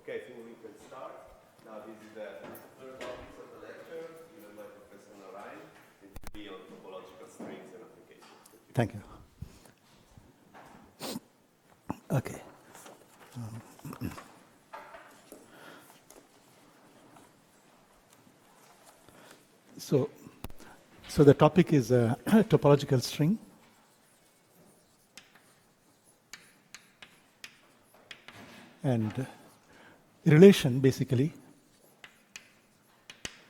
Okay, I think we can start. Now this is the third topic of the lecture, given by Professor Narain. It will be on topological strings and applications. Thank you. Okay. So the topic is a topological string. And relation, basically,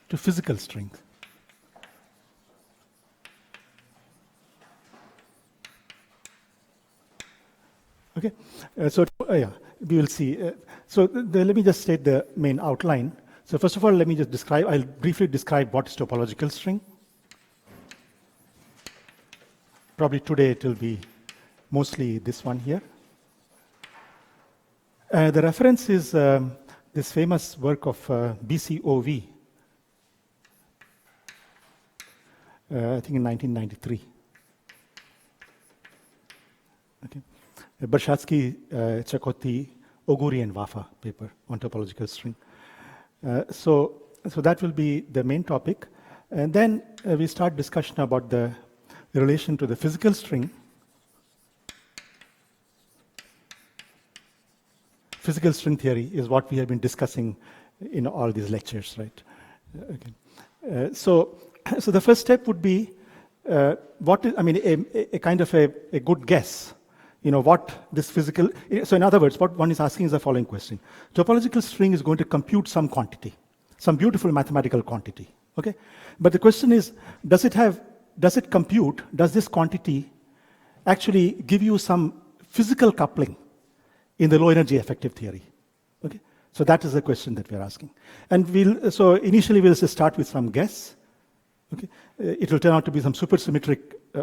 to physical strings. Okay, we will see. Let me just state the main outline. So first of all, let me just describe, I'll briefly describe what is topological string. Probably today it will be mostly this one here. The reference is this famous work of BCOV, I think in 1993. Okay. Bershadsky, Chakotay, Oguri, and Wafa paper on topological string. So that will be the main topic. And then we start discussion about the relation to the physical string. Physical string theory is what we have been discussing in all these lectures, right? Okay. So the first step would be a kind of a good guess. What this physical. So in other words, what one is asking is the following question: topological string is going to compute some quantity, some beautiful mathematical quantity. Okay, but the question is, does it compute? Does this quantity actually give you some physical coupling in the low energy effective theory? Okay, so that is the question that we are asking. And initially we'll just start with some guess. Okay, it will turn out to be some supersymmetric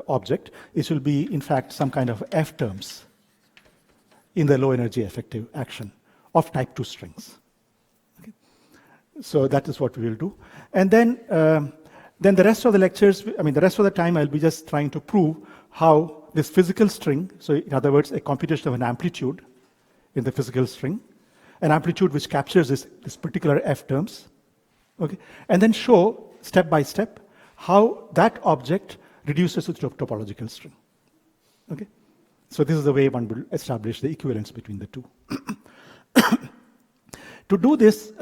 object. It will be, in fact, some kind of F terms in the low energy effective action of type 2 strings. Okay, so that is what we will do. And then the rest of the lectures, the rest of the time, I'll be just trying to prove how this physical string, so in other words, a computation of an amplitude in the physical string, an amplitude which captures this particular F terms, okay, and then show step by step how that object reduces to topological string. Okay, so this is the way one will establish the equivalence between the two. To do this,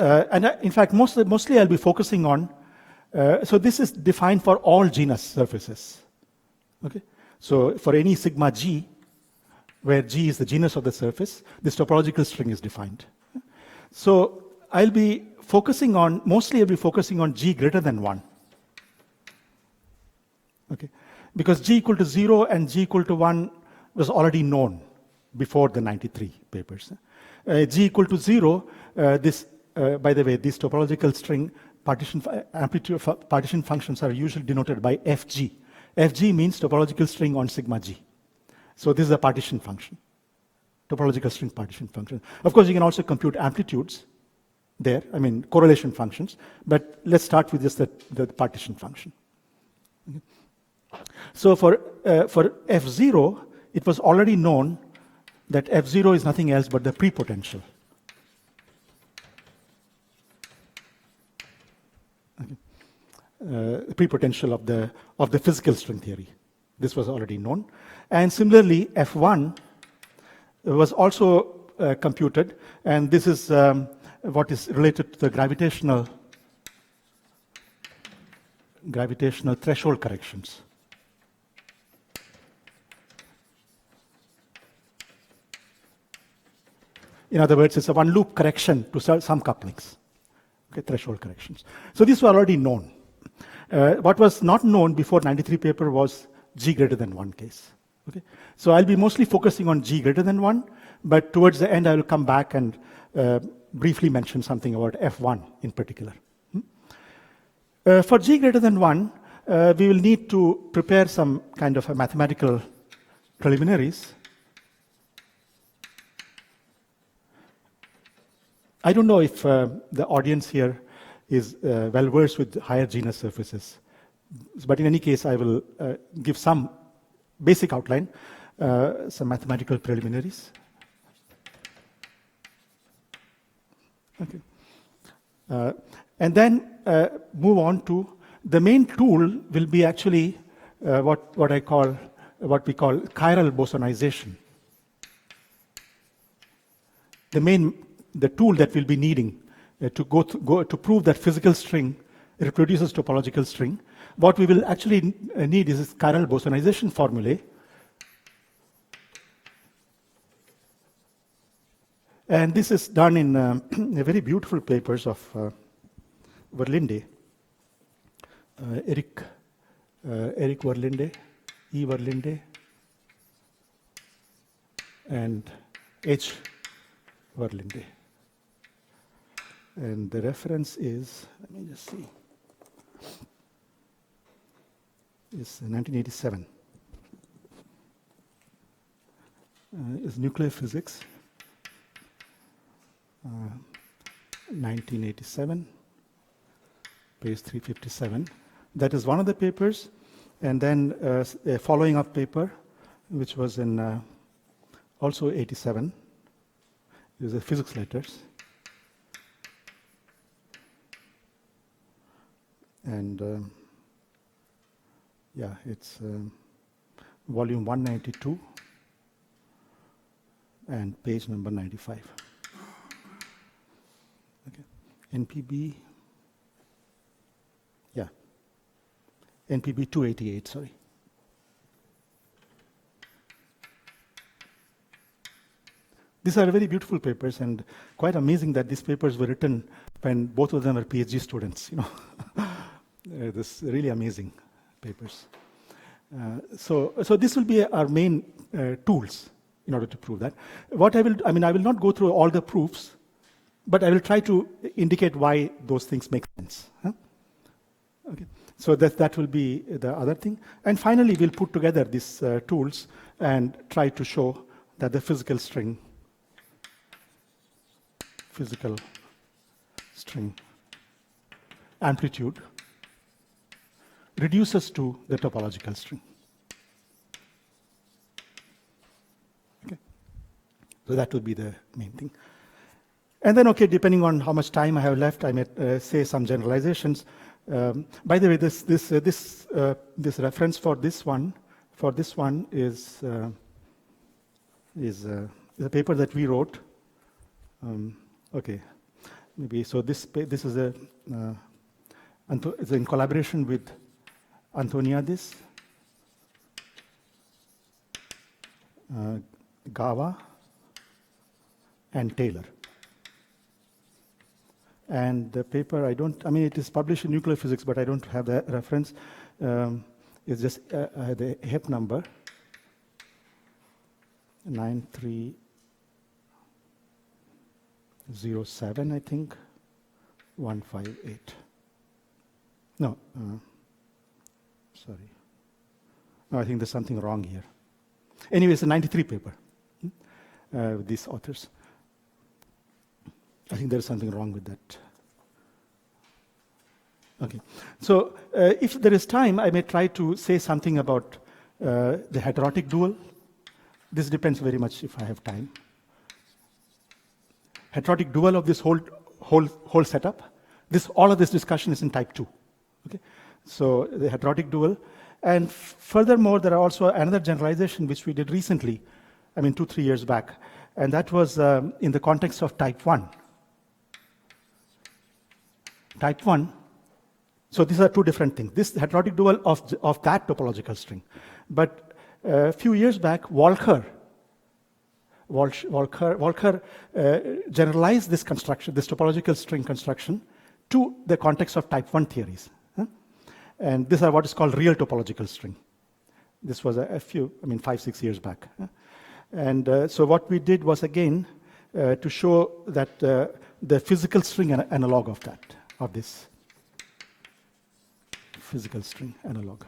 in fact, mostly I'll be focusing on. So this is defined for all genus surfaces. Okay, so for any sigma g, where G is the genus of the surface, this topological string is defined. So I'll be focusing on G greater than 1. Okay, because G equal to 0 and G equal to 1 was already known before the 93 papers. G equal to 0, by the way, this topological string amplitude partition functions are usually denoted by Fg. Fg means topological string on sigma G. So this is a partition function, topological string partition function. Of course, you can also compute amplitudes there, correlation functions, but let's start with just the partition function. Okay. So for F0, it was already known that F0 is nothing else but the prepotential. Okay. Prepotential of the physical string theory. This was already known. And similarly, F1 was also computed, and this is what is related to the gravitational threshold corrections. In other words, it's a one loop correction to some couplings, okay, threshold corrections. So these were already known. What was not known before 93 paper was G greater than 1 case. Okay, so I'll be mostly focusing on G greater than 1, but towards the end I will come back and briefly mention something about F1 in particular. For G greater than 1, we will need to prepare some kind of a mathematical preliminaries. I don't know if the audience here is well versed with higher genus surfaces, but in any case, I will give some basic outline, some mathematical preliminaries. Okay. And then move on to the main tool will be actually what we call chiral bosonization. The tool that we'll be needing to prove that physical string reproduces topological string. What we will actually need is this chiral bosonization formulae. And this is done in very beautiful papers of Verlinde, Eric Verlinde, E. Verlinde, and H. Verlinde. And the reference is, let me just see, is 1987. Is nuclear physics, 1987, page 357. That is one of the papers. And then a following up paper, which was in also 87. It was a physics letters. And yeah, it's volume 192 and page number 95. Okay. NPB, yeah, NPB 288, sorry. These are very beautiful papers, and quite amazing that these papers were written when both of them were PhD students. You know, this really amazing papers. So this will be our main tools in order to prove that. What I will not go through all the proofs, but I will try to indicate why those things make sense. Huh? Okay. So that will be the other thing. And finally, we'll put together these tools and try to show that the physical string amplitude reduces to the topological string. Okay. So that would be the main thing. And then, okay, depending on how much time I have left, I may say some generalizations. By the way, this reference for this one is a paper that we wrote. Okay, maybe so. This is it's in collaboration with Antoniadis, Gava, and Taylor. And the paper, it is published in Nuclear Physics, but I don't have the reference. It's just the HEP number, 9307, I think, 158. No, sorry. No, I think there's something wrong here. Anyway, it's a 93 paper with these authors. I think there's something wrong with that. Okay, so if there is time, I may try to say something about the heterotic dual. This depends very much if I have time. Heterotic dual of this whole setup. All of this discussion is in type 2. Okay, so the heterotic dual, and furthermore, there are also another generalization which we did recently, 2-3 years back, and that was in the context of type 1. Type 1, so these are two different things. This heterotic dual of that topological string. But a few years back, Walker generalized this construction, this topological string construction, to the context of type 1 theories. And these are what is called real topological string. This was a few, 5-6 years back. And so what we did was, again, to show that the physical string analog of this physical string analog.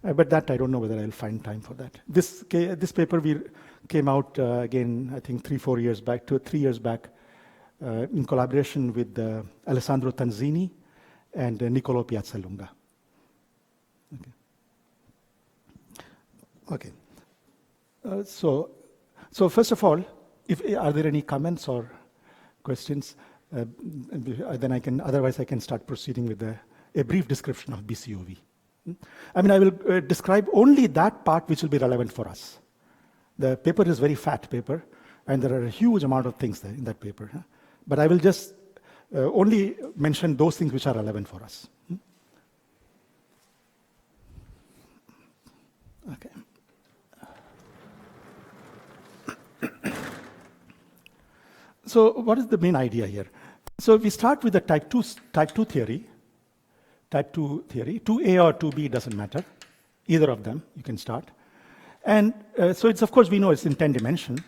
But that I don't know whether I'll find time for that. This paper came out again, I think 3 years back, in collaboration with Alessandro Tanzini and Niccolò Piazzalunga. Okay. So first of all, are there any comments or questions? Then otherwise I can start proceeding with a brief description of BCOV. I mean, I will describe only that part which will be relevant for us. The paper is very fat paper, and there are a huge amount of things there in that paper. But I will just only mention those things which are relevant for us. Okay. So what is the main idea here? So we start with the type 2 theory. Type 2 theory, 2A or 2B doesn't matter. Either of them, you can start. And so it's, of course, we know it's in 10 dimension,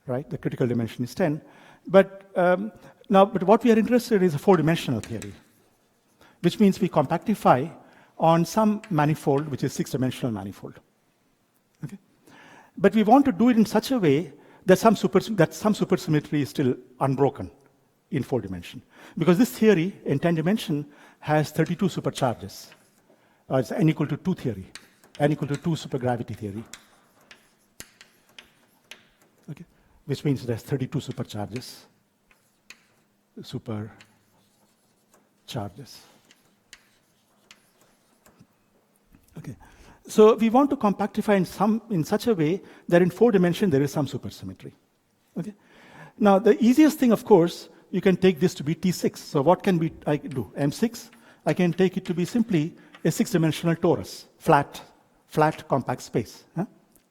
right? The critical dimension is 10. But but what we are interested in is a 4-dimensional theory, which means we compactify on some manifold, which is 6-dimensional manifold. Okay? But we want to do it in such a way that some supersymmetry is still unbroken in 4 dimension. Because this theory in 10 dimension has 32 supercharges. It's n equal to 2 theory, n equal to 2 supergravity theory. Okay? Which means there's 32 supercharges. Okay. So we want to compactify in such a way that in 4 dimension there is some supersymmetry. Okay? Now the easiest thing, of course, you can take this to be T6. So what can I do? M6, I can take it to be simply a 6-dimensional torus, flat compact space,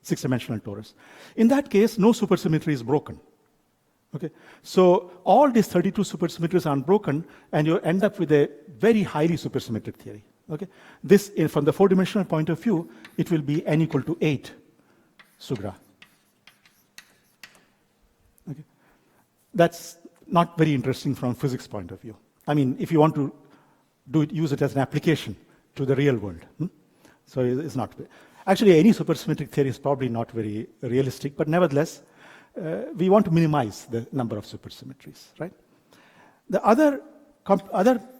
6-dimensional torus. In that case, no supersymmetry is broken. Okay? So all these 32 supersymmetries are unbroken, and you end up with a very highly supersymmetric theory. Okay? This, from the 4-dimensional point of view, it will be n equal to 8 sugra. Okay? That's not very interesting from a physics point of view. I mean, if you want to use it as an application to the real world. So it's not. Actually, any supersymmetric theory is probably not very realistic, but nevertheless, we want to minimize the number of supersymmetries, right? The other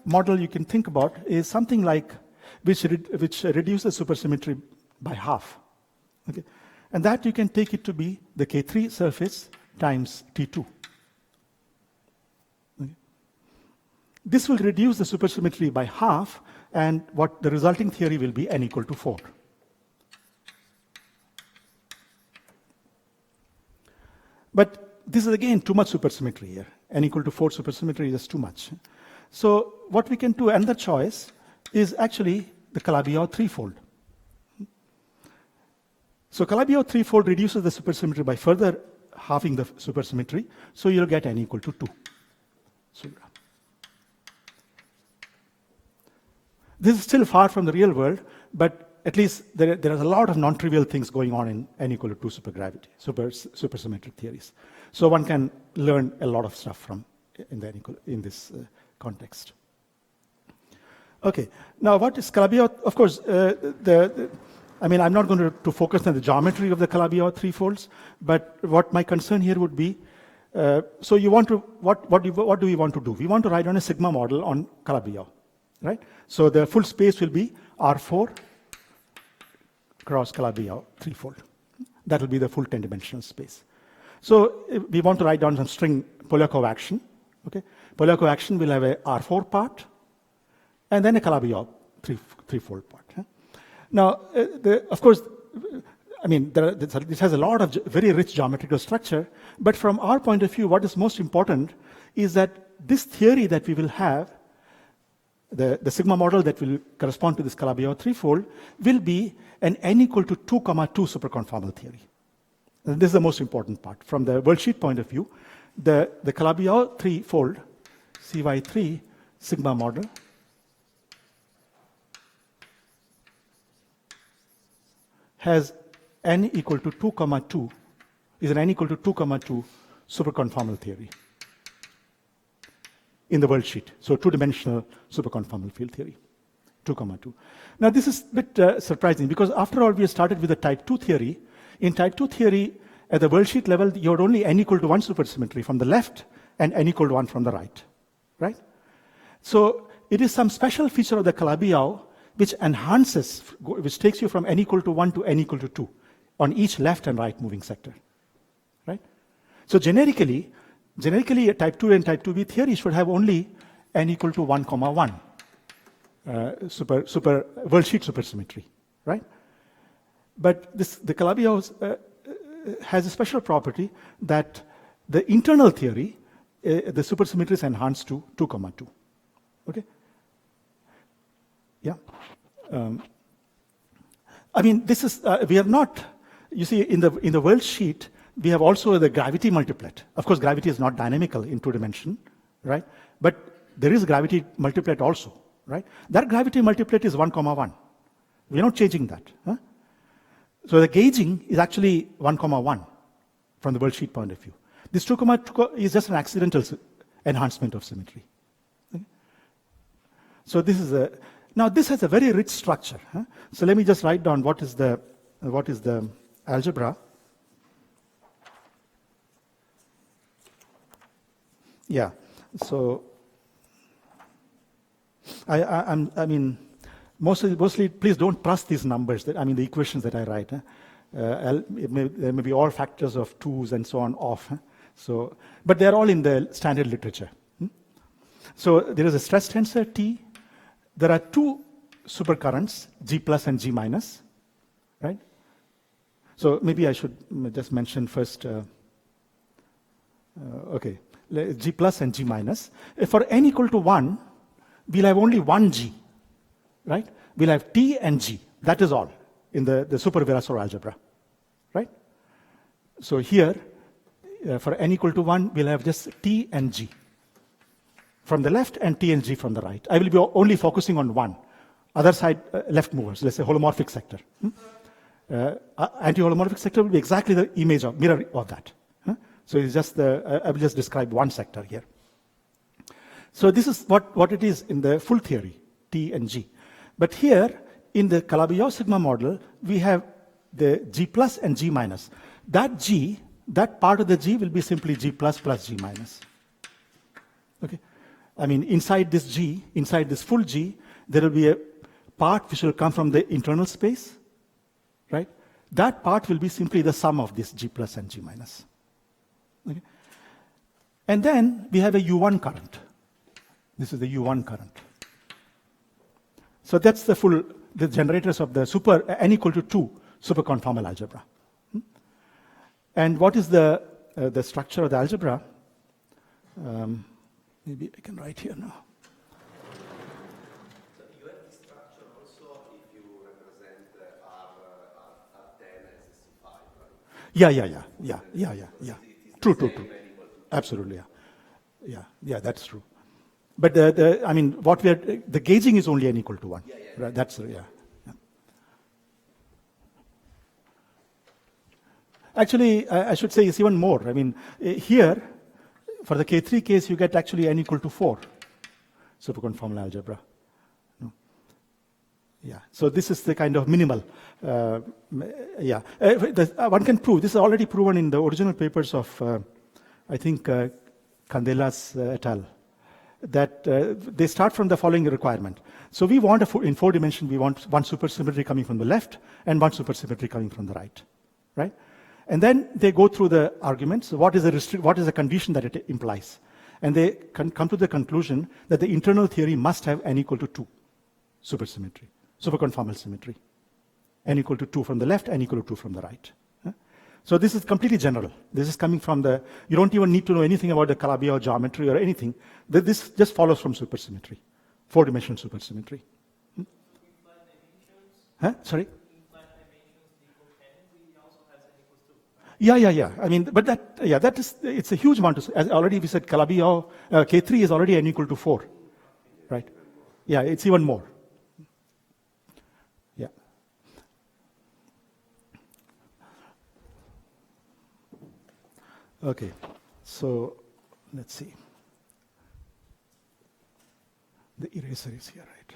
model you can think about is something like which reduces supersymmetry by half. Okay? And that you can take it to be the K3 surface times T2. Okay? This will reduce the supersymmetry by half, and what the resulting theory will be n equal to 4. But this is again too much supersymmetry here. N equal to 4 supersymmetry is just too much. So what we can do, another choice, is actually the Calabi-Yau threefold. So Calabi-Yau threefold reduces the supersymmetry by further halving the supersymmetry, so you'll get n equal to 2. This is still far from the real world, but at least there is a lot of non-trivial things going on in n equal to 2 supersymmetric theories. So one can learn a lot of stuff from in this context. Okay, now what is Calabi-Yau? Of course, I mean, I'm not going to focus on the geometry of the Calabi-Yau threefolds, but what my concern here would be, so you want to, what do we want to do? We want to write down a sigma model on Calabi-Yau, right? So the full space will be R4 cross Calabi-Yau threefold. That will be the full 10-dimensional space. So we want to write down some string Polyakov action. Okay, Polyakov action will have a R4 part, and then a Calabi-Yau threefold part. Now, of course, I mean, this has a lot of very rich geometrical structure, but from our point of view, what is most important is that this theory that we will have, the sigma model that will correspond to this Calabi-Yau threefold, will be an n equal to 2, 2 superconformal theory. And this is the most important part. From the worldsheet point of view, the Calabi-Yau threefold, CY3 sigma model, has n equal to 2, 2, is an n equal to 2, 2 superconformal theory in the worldsheet. So 2-dimensional superconformal field theory, 2, 2. Now this is a bit surprising because after all we started with the type 2 theory. In type 2 theory, at the worldsheet level, you had only n equal to 1 supersymmetry from the left and n equal to 1 from the right? So it is some special feature of the Calabi-Yau which enhances, which takes you from n equal to 1 to n equal to 2 on each left and right moving sector, right? So generically, Generically, a type 2 and type 2b theory should have only n equal to 1, 1 worldsheet supersymmetry, right? But the Calabi-Yau has a special property that the internal theory, the supersymmetry is enhanced to 2, 2. Okay? Yeah. I mean, this is, we are not, you see, in the worldsheet, we have also the gravity multiplet. Of course, gravity is not dynamical in 2 dimension, right? But there is gravity multiplet also, right? That gravity multiplet is 1, 1. We're not changing that. Huh? So the gauging is actually 1, 1 from the worldsheet point of view. This 2, 2 is just an accidental enhancement of symmetry. Okay? So this is a, now this has a very rich structure. Huh? So let me just write down what is the algebra. Yeah, so I mean, mostly, please don't trust these numbers. I mean, the equations that I write. There may be all factors of 2s and so on off. So, but they're all in the standard literature. So there is a stress tensor T. There are 2 supercurrents, G plus and G minus, right? So maybe I should just mention first. Okay. G plus and G minus. For n equal to 1, we'll have only one G, right? We'll have T and G. That is all in the super Virasoro algebra, right? So here, for n equal to 1, we'll have just T and G from the left and T and G from the right. I will be only focusing on one. Other side, left movers, let's say holomorphic sector. Anti-holomorphic sector will be exactly the image of, mirror of that. So it's just I will just describe one sector here. So this is what it is in the full theory, T and G. But here, in the Calabi-Yau sigma model, we have the G plus and G minus. That G, that part of the G will be simply G plus plus G minus. Okay? I mean, inside this G, inside this full G, there will be a part which will come from the internal space, right? That part will be simply the sum of this G plus and G minus. Okay. And then we have a U1 current. This is the U1 current. So that's the generators of the super n equal to 2 superconformal algebra. And what is the structure of the algebra? Maybe I can write here now. So you have this structure also if you represent R10 as a C5, right? Yeah. True. Absolutely, yeah, that's true. But I mean, the gauging is only n equal to 1. Right? That's yeah. Actually, I should say it's even more. I mean, here, for the K3 case, you get actually n equal to 4 superconformal algebra. No? Yeah. So this is the kind of minimal. One can prove, this is already proven in the original papers of, I think, Candelas et al., that they start from the following requirement. So we want, in 4 dimensions, we want one supersymmetry coming from the left and one supersymmetry coming from the right? And then they go through the arguments. What is the condition that it implies? And they come to the conclusion that the internal theory must have n equal to 2 supersymmetry, superconformal symmetry. N equal to 2 from the left, n equal to 2 from the right. So this is completely general. This is coming from you don't even need to know anything about the Calabi-Yau geometry or anything. This just follows from supersymmetry, 4-dimensional supersymmetry. Sorry? Yeah. I mean, but it's a huge amount. As already we said, Calabi-Yau, K3 is already n equal to 4, right? Yeah, it's even more. Yeah. Okay, so let's see. The eraser is here, right?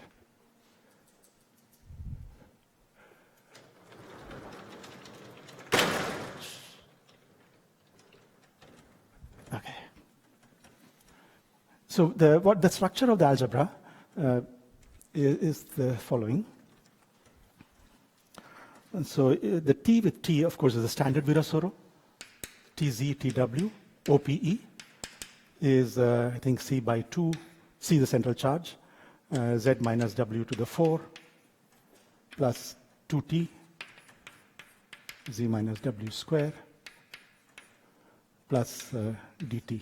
Okay. So the structure of the algebra is the following. And so the T with T, of course, is a standard Virasoro. TZ, TW, OPE. is, I think, C by 2, C the central charge, Z minus W to the 4, plus 2T, Z minus W square, plus dt,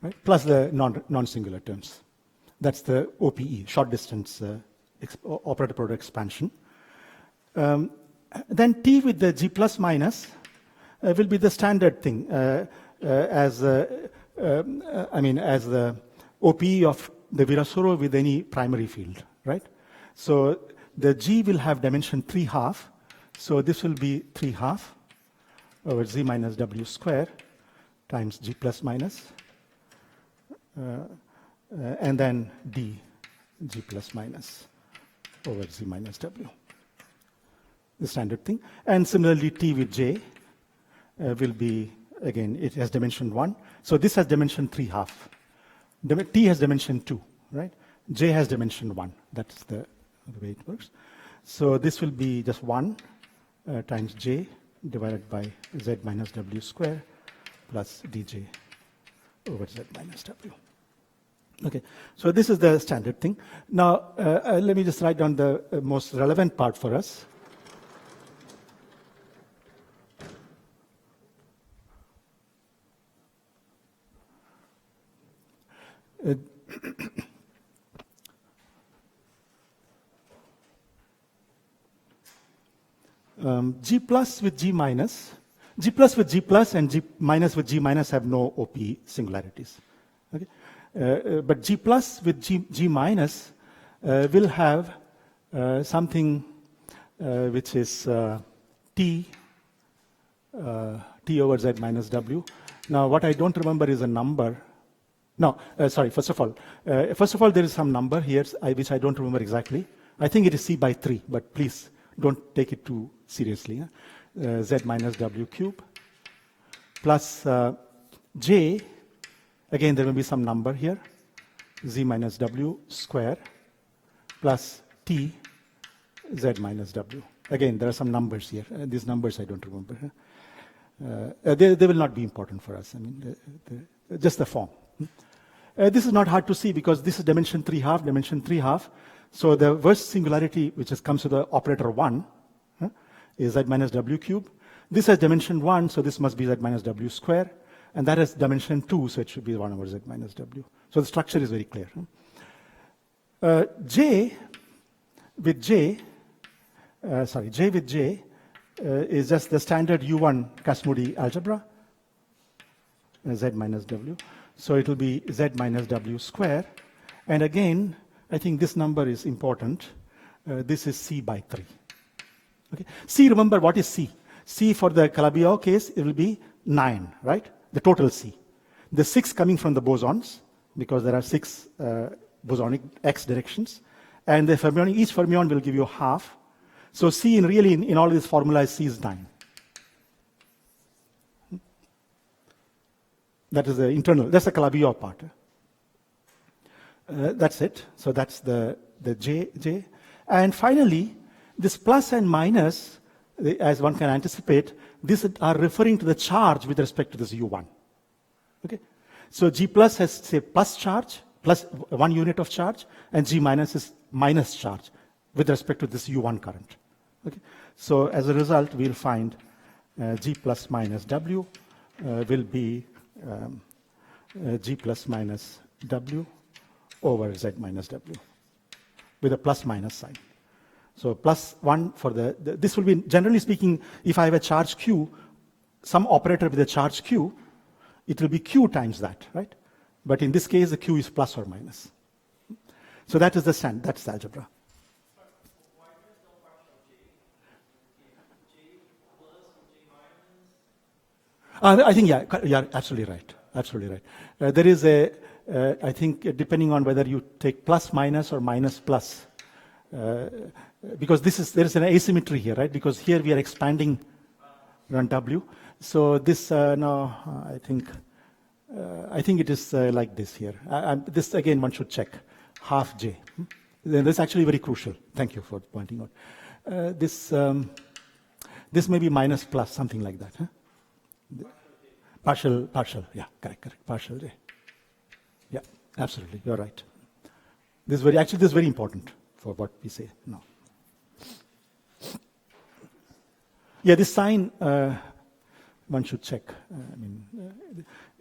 right? Plus the non-singular terms. That's the OPE, short distance operator product expansion. Then T with the G plus minus will be the standard thing as the OPE of the Virasoro with any primary field, right? So the G will have dimension 3/2. So this will be 3/2 over Z minus W square times G plus minus. And then D, G plus minus over Z minus W. The standard thing. And similarly, T with J will be, again, it has dimension 1. So this has dimension 3/2. T has dimension 2, right? J has dimension 1. That's the way it works. So this will be just 1 times J divided by Z minus W square plus dJ over Z minus W. Okay, so this is the standard thing. Now, let me just write down the most relevant part for us. G plus with G minus, G plus with G plus and G minus with G minus have no OP singularities. Okay? But G plus with G minus will have something which is T over Z minus W. Now, what I don't remember is a number. No, sorry, first of all, there is some number here which I don't remember exactly. I think it is C by 3, but please don't take it too seriously. Z minus W cube plus J, again there will be some number here, Z minus W square plus T Z minus W. Again, there are some numbers here. These numbers I don't remember. They will not be important for us. I mean, just the form. This is not hard to see because this is dimension 3/2, dimension 3/2. So the worst singularity, which comes to the operator 1, is Z minus W cube. This has dimension 1, so this must be Z minus W square. And that has dimension 2, so it should be 1 over Z minus W. So the structure is very clear. J with J is just the standard U1 Kasmudi algebra, Z minus W. So it will be Z minus W square. And again, I think this number is important. This is C by 3. Okay. C, remember what is C? C for the Calabi-Yau case, it will be 9, right? The total C. The 6 coming from the bosons, because there are 6 bosonic X directions. And the fermionic, each fermion will give you half. So C in all these formulas, C is 9. That is the internal, that's the Calabi-Yau part. That's it. So that's the J. And finally, this plus and minus, as one can anticipate, these are referring to the charge with respect to this U1. Okay? So G plus has, say, plus charge, plus 1 unit of charge, and G minus is minus charge with respect to this U1 current. Okay? So as a result, we'll find G plus minus W will be G plus minus W over Z minus W with a plus minus sign. So plus 1 for this will be, generally speaking, if I have a charge Q, some operator with a charge Q, it will be Q times that, right? But in this case, the Q is plus or minus. So that is that's the algebra. Why there's no partial J plus J minus? I think, yeah, absolutely right. Absolutely right. There is I think, depending on whether you take plus minus or minus plus, because there is an asymmetry here, right? Because here we are expanding around W. So this, no, I think it is like this here. This, again, one should check. Half J. Then this is actually very crucial. Thank you for pointing out. This may be minus plus, something like that. Huh? Partial, yeah, correct, partial J. Yeah, absolutely, you're right. This is very important for what we say now. Yeah, this sign, one should check.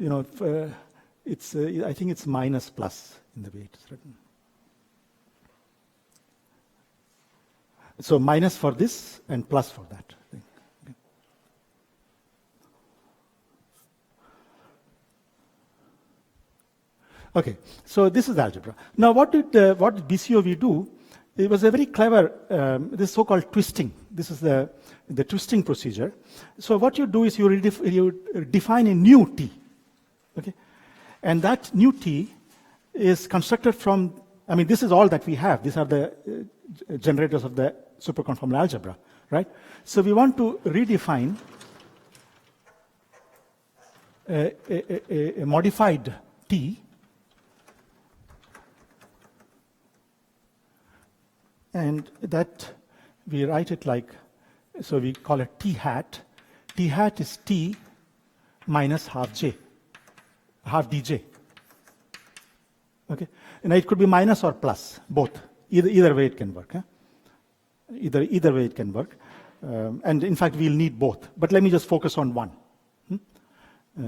I think it's minus plus in the way it's written. So minus for this and plus for that. Okay, so this is the algebra. Now, what did BCOV do? It was a very clever, this so-called twisting. This is the twisting procedure. So what you do is you define a new T, okay? And that new T is constructed from, this is all that we have. These are the generators of the superconformal algebra, right? So we want to redefine a modified T, and that we write it like, so we call it T hat. T hat is T minus half J, half dj. Okay, and it could be minus or plus, both. Either way it can work. Either way it can work. And in fact, we'll need both. But let me just focus on one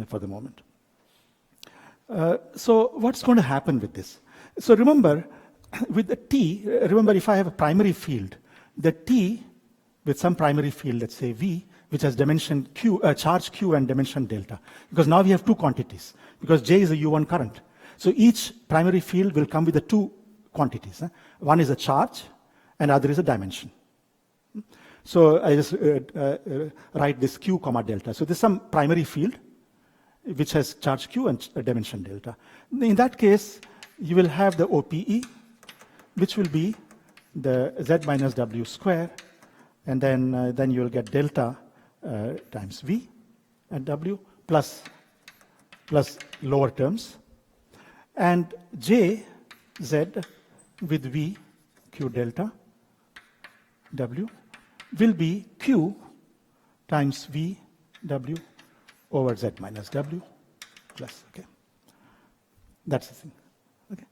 for the moment. So what's going to happen with this? So remember, with the T, remember if I have a primary field, the T with some primary field, let's say V, which has dimension Q, charge Q and dimension delta. Because now we have two quantities, because J is a U1 current. So each primary field will come with the two quantities. One is a charge and other is a dimension. So I just write this Q comma delta. So there's some primary field which has charge Q and dimension delta. In that case, you will have the OPE, which will be the Z minus W square, and then you will get delta times V and W plus lower terms, and J Z with V Q delta W will be Q times V W over Z minus W plus, okay. That's the thing, okay.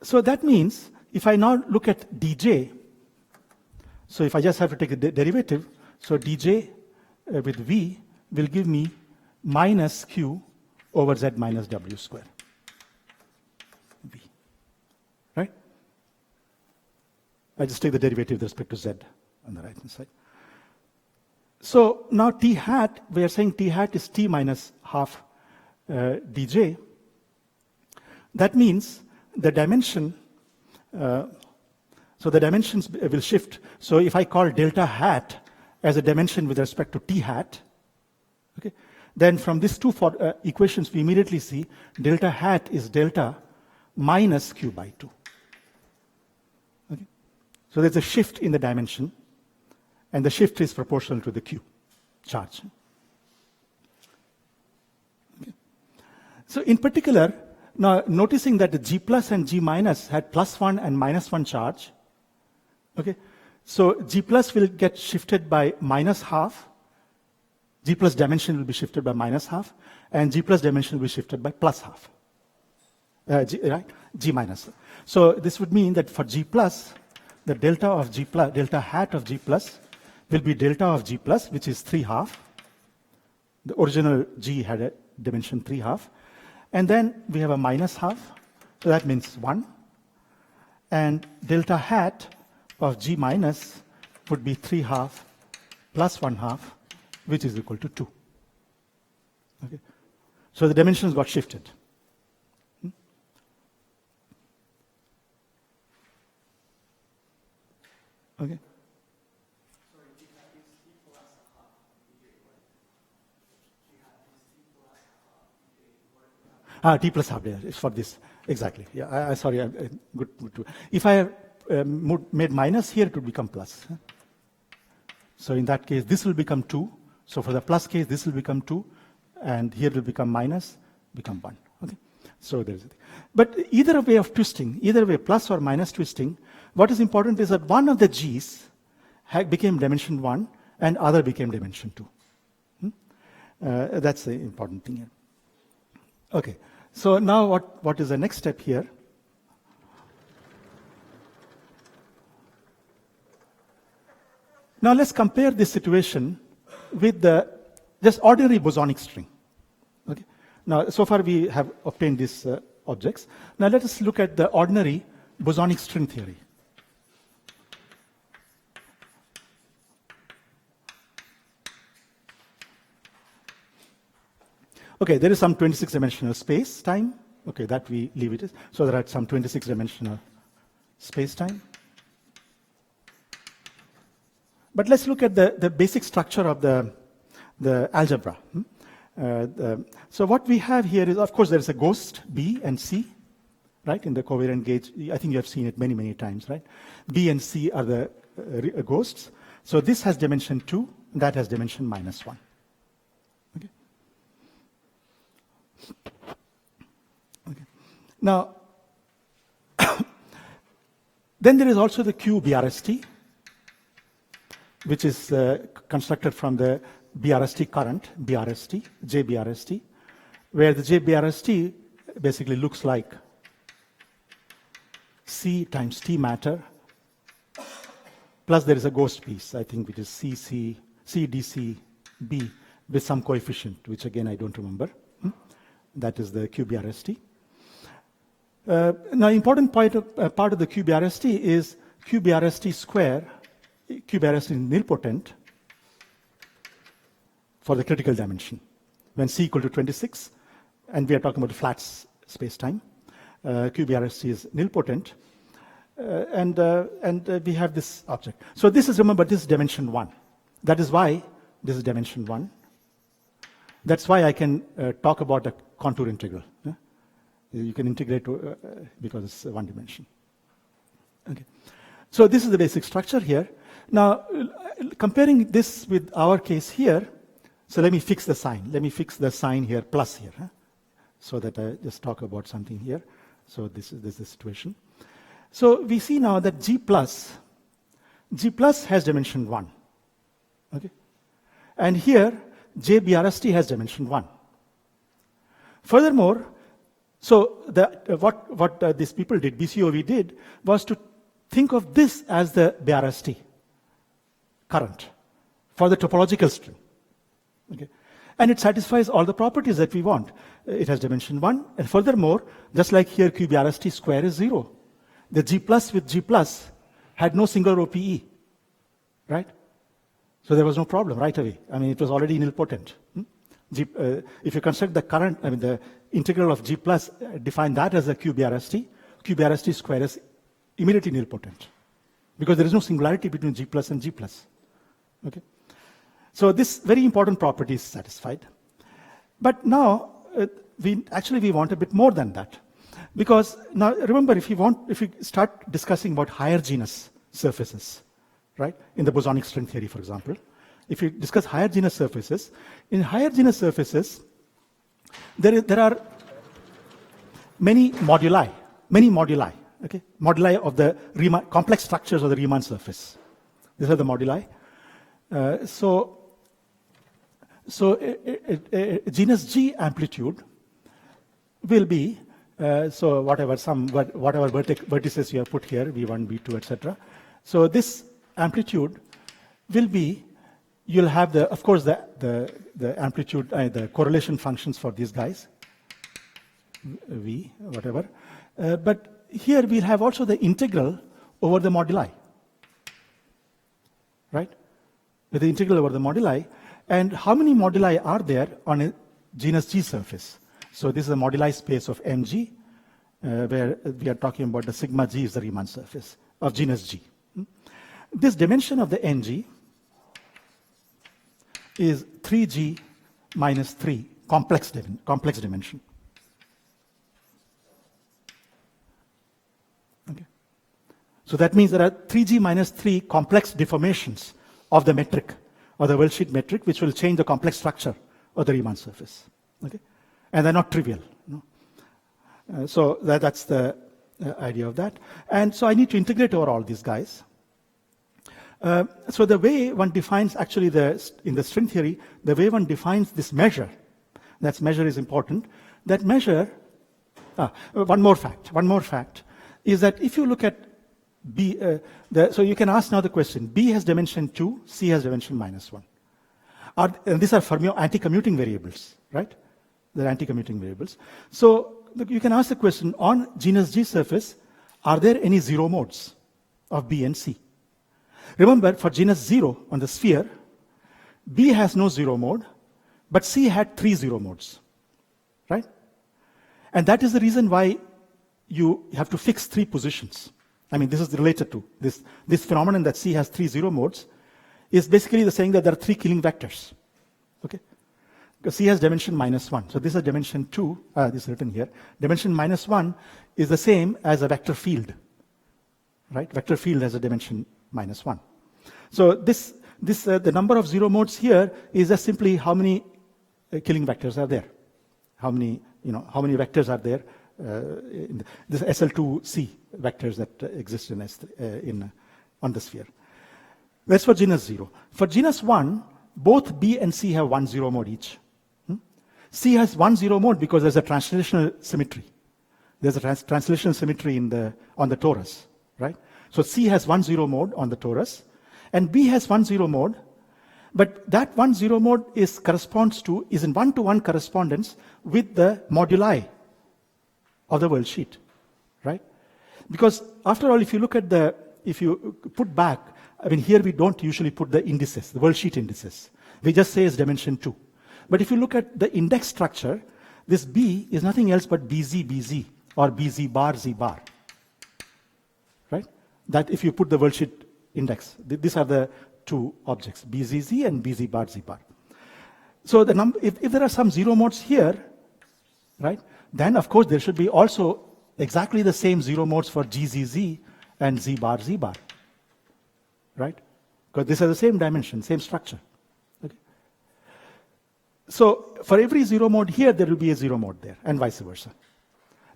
So that means if I now look at dj, so if I just have to take the derivative, so dj with V will give me minus Q over Z minus W square, V, right? I just take the derivative with respect to Z on the right-hand side. So now T hat, we are saying T hat is T minus half dj. That means the dimension, so the dimensions will shift. So if I call delta hat as a dimension with respect to T hat, okay, then from these two equations we immediately see delta hat is delta minus Q by 2. Okay? So there's a shift in the dimension, and the shift is proportional to the Q charge. Okay. So in particular, now noticing that the G plus and G minus had +1 and -1 charge, okay, so G plus will get shifted by -½ G plus dimension will be shifted by -½ and G plus dimension will be shifted by +½ right? G minus. So this would mean that for G plus, the delta of G plus, delta hat of G plus will be delta of G plus, which is 3½ The original G had a dimension 3½ And then we have a -½ so that means 1. And delta hat of G minus would be 3½ plus 1/2, which is equal to 2. Okay. So the dimensions got shifted. Okay. T plus half, yeah, it's for this. Exactly. Yeah, sorry, good. If I have made minus here, it would become plus. So in that case, this will become 2. So for the plus case, this will become 2. And here it will become minus, become 1. Okay. So there's it. But either way of twisting, either way, plus or minus twisting, what is important is that one of the G's became dimension 1 and other became dimension 2. That's the important thing here. Okay, so now what is the next step here? Now let's compare this situation with the just ordinary bosonic string. Okay. Now so far we have obtained these objects. Now let us look at the ordinary bosonic string theory. Okay, there is some 26-dimensional space time. Okay, that we leave it. So there are some 26-dimensional space time. But let's look at the basic structure of the algebra. So what we have here is, of course, there is a ghost B and C, right, in the covariant gauge. I think you have seen it many, many times, right? B and C are the ghosts. So this has dimension 2, and that has dimension -1. Okay. Okay. Now, then there is also the Q BRST, which is constructed from the BRST current, BRST, JBRST, where the JBRST basically looks like C times T matter, plus there is a ghost piece, I think, which is CDCB with some coefficient, which again I don't remember. That is the QBRST. Now, important part of the QBRST is QBRST square. QBRST is nilpotent for the critical dimension when C equal to 26, and we are talking about flat space-time. QBRST is nilpotent, and we have this object. So this is, remember, this is dimension 1. That is why this is dimension 1. That's why I can talk about a contour integral. Yeah? You can integrate because it's one dimension. Okay. So this is the basic structure here. Now, comparing this with our case here, so let me fix the sign. Let me fix the sign here plus here, so that I just talk about something here. So this is the situation. So we see now that G plus has dimension 1. Okay, and here JBRST has dimension 1. Furthermore, so what these people did, BCOV did, was to think of this as the BRST current for the topological string. Okay. And it satisfies all the properties that we want. It has dimension 1, and furthermore, just like here, QBRST square is 0. The G plus with G plus had no single OPE, right? So there was no problem right away. I mean, it was already nilpotent. If you construct the current, I mean, the integral of G plus, define that as a QBRST square is immediately nilpotent, because there is no singularity between G plus and G plus. Okay. So this very important property is satisfied. But now, we want a bit more than that. Because now, remember, if we start discussing about higher genus surfaces, right, in the bosonic string theory, for example, if we discuss higher genus surfaces, in higher genus surfaces, there are many moduli, okay, moduli of the complex structures of the Riemann surface. These are the moduli. So genus G amplitude will be so whatever vertices you have put here, V1, V2, etc. So this amplitude will be, you'll have of course the amplitude, the correlation functions for these guys, V, whatever. But here we'll have also the integral over the moduli, right? With the integral over the moduli. And how many moduli are there on a genus G surface? So this is a moduli space of Mg, where we are talking about the sigma G is the Riemann surface of genus G. This dimension of the Ng is 3G minus 3, complex dimension. Okay. So that means there are 3G minus 3 complex deformations of the metric, or the Worldsheet metric, which will change the complex structure of the Riemann surface. Okay? And they're not trivial. No? So that's the idea of that. And so I need to integrate over all these guys. So the way one defines actually in the string theory, the way one defines this measure, that measure is important. That measure, one more fact is that if you look at B, so you can ask now the question, B has dimension 2, C has dimension -1. And these are anti-commuting variables, right? They're anti-commuting variables. So you can ask the question, on genus G surface, are there any zero modes of B and C? Remember, for genus 0 on the sphere, B has no zero mode, but C had 3 zero modes, right? And that is the reason why you have to fix 3 positions. I mean, this is related to this phenomenon that C has 3 zero modes is basically saying that there are 3 killing vectors, okay? Because C has dimension -1. So this is dimension 2, this is written here. Dimension -1 is the same as a vector field, right? Vector field has a dimension -1. So the number of zero modes here is just simply how many killing vectors are there. How many vectors are there in this SL2C vectors that exist on the sphere. That's for genus 0. For genus 1, both B and C have 1 zero mode each. C has 1 zero mode because there's a translational symmetry. There's a translational symmetry on the torus, right? So C has 1 zero mode on the torus, and B has 1 zero mode, but that 1 zero mode is in one-to-one correspondence with the moduli of the worldsheet, right? Because after all, if you put back, I mean, here we don't usually put the indices, the worldsheet indices. We just say it's dimension 2. But if you look at the index structure, this B is nothing else but BZ, or BZ bar, Z bar, right? That if you put the worldsheet index, these are the 2 objects, BZZ and BZ bar, Z bar. So if there are some zero modes here, right, then of course there should be also exactly the same zero modes for GZZ and Z bar, right? Because these are the same dimension, same structure. Okay. So for every zero mode here, there will be a zero mode there, and vice versa.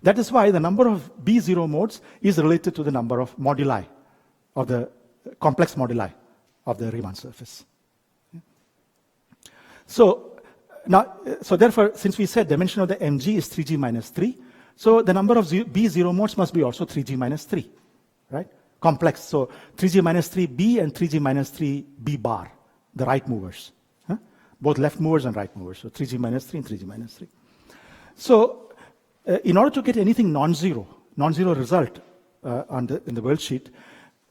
That is why the number of B zero modes is related to the number of moduli, of the complex moduli of the Riemann surface. So therefore, since we said dimension of the MG is 3G minus 3, so the number of B zero modes must be also 3G minus 3, right? Complex. So 3G minus 3B and 3G minus 3B bar, the right movers. Both left movers and right movers. So 3G minus 3 and 3G minus 3. So in order to get anything non-zero result in the worldsheet,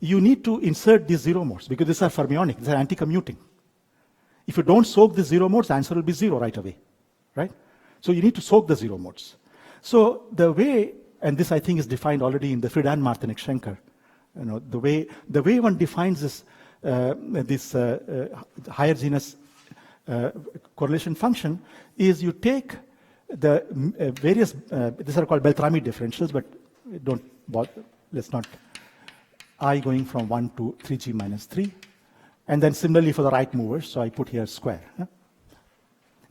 you need to insert these zero modes because these are fermionic, these are anti-commuting. If you don't soak the zero modes, the answer will be 0 right away, right? So you need to soak the zero modes. So the way, and this I think is defined already in the Friedan-Martinek-Schenker, the way one defines this higher genus correlation function is you take the various, these are called Beltrami differentials, but don't bother, let's not, I going from 1 to 3G minus 3. And then similarly for the right movers, so I put here square.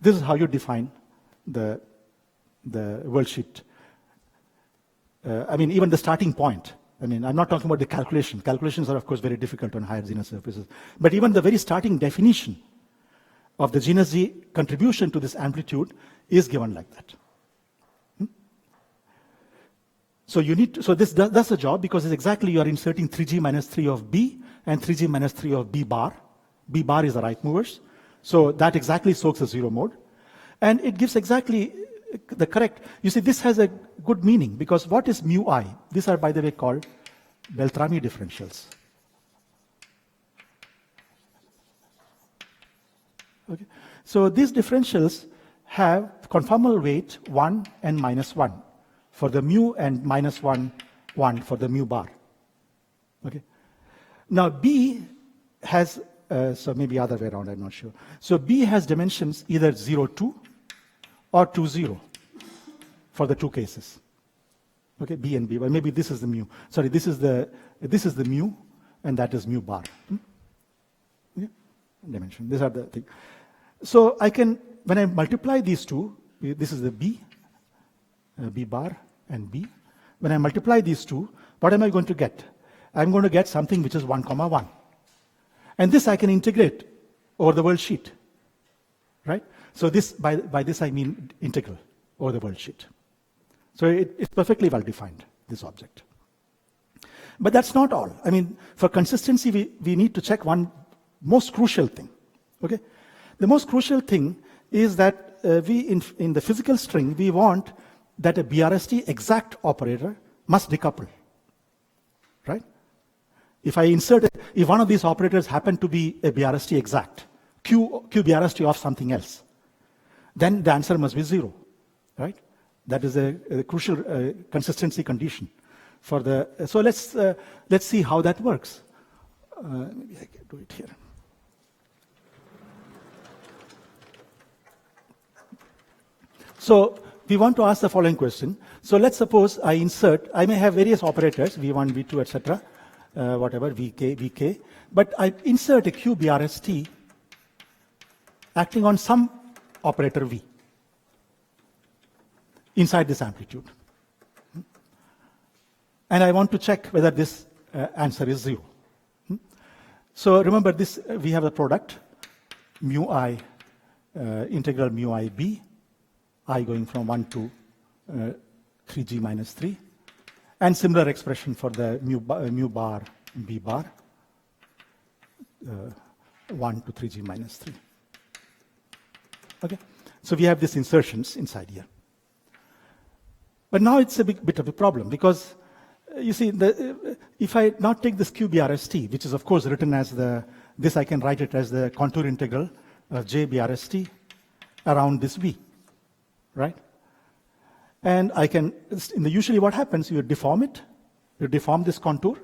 This is how you define the worldsheet. I mean, even the starting point. I mean, I'm not talking about the calculation. Calculations are, of course, very difficult on higher genus surfaces. But even the very starting definition of the genus G contribution to this amplitude is given like that. So you need to, so that's the job because it's exactly you are inserting 3G minus 3 of B and 3G minus 3 of B bar. B bar is the right movers. So that exactly soaks the zero mode. And it gives exactly the correct, you see, this has a good meaning because what is mu I? These are, by the way, called Beltrami differentials. Okay. So these differentials have conformal weight 1 and minus 1 for the mu and minus 1 for the mu bar. Okay. Now B has, so maybe other way around, I'm not sure. So B has dimensions either 0, 2 or 2, 0 for the two cases. Okay, B and B, but maybe this is the mu. Sorry, this is the mu and that is mu bar. Yeah. Dimension, these are the things. So I can, when I multiply these two, this is the B, B bar and B. When I multiply these two, what am I going to get? I'm going to get something which is 1, 1. And this I can integrate over the world sheet, right? So this, by this I mean integral over the world sheet. So it's perfectly well defined, this object. But that's not all. I mean, for consistency, we need to check one most crucial thing, okay? The most crucial thing is that in the physical string, we want that a BRST exact operator must decouple, right? If one of these operators happen to be a BRST exact, Q BRST of something else, then the answer must be 0, right? That is a crucial consistency condition for the. So let's see how that works. Maybe I can do it here. So we want to ask the following question. So let's suppose I may have various operators, V1, V2, etc., whatever, VK, but I insert a Q BRST acting on some operator V inside this amplitude. And I want to check whether this answer is 0. So remember this, we have a product, mu I, integral mu I B, I going from 1 to 3g minus 3. And similar expression for the mu bar B bar, 1 to 3g minus 3. Okay, so we have these insertions inside here. But now it's a bit of a problem because you see, if I now take this QBRST, which is of course written as this I can write it as the contour integral of JBRST around this V, right? And I can, usually what happens, you deform it, you deform this contour,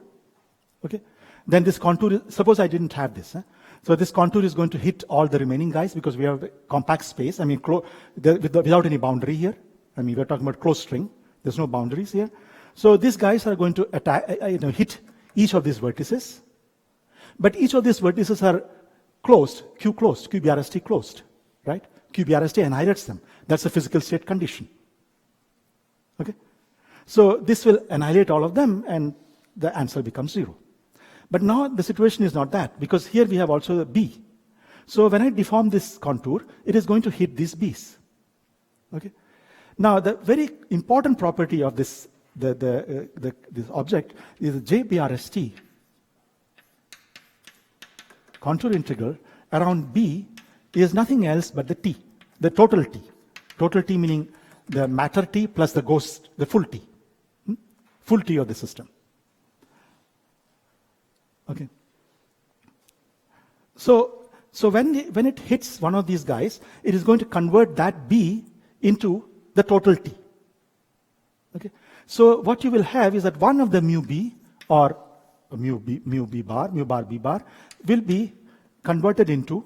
okay? Then this contour, suppose I didn't have this. So this contour is going to hit all the remaining guys because we have a compact space. I mean, without any boundary here. I mean, we're talking about closed string. There's no boundaries here. So these guys are going to hit each of these vertices. But each of these vertices are closed, QBRST closed, right? QBRST annihilates them. That's a physical state condition. Okay? So this will annihilate all of them and the answer becomes 0. But now the situation is not that because here we have also a B. So when I deform this contour, it is going to hit these B's. Okay? Now the very important property of this this object is the JBRST contour integral around B is nothing else but the T, the total T. Total T meaning the matter T plus the ghost, the full T. Full T of the system. Okay. So when it hits one of these guys, it is going to convert that B into the total T. Okay. So what you will have is that one of the mu B or mu B bar will be converted into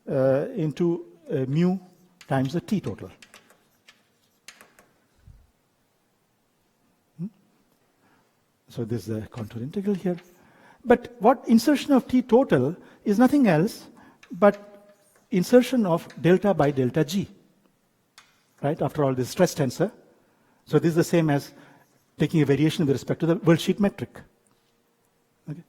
mu times the T total. So this is the contour integral here. But what insertion of T total is nothing else but insertion of delta by delta G. Right? After all, this stress tensor. So this is the same as taking a variation with respect to the worldsheet metric. Okay.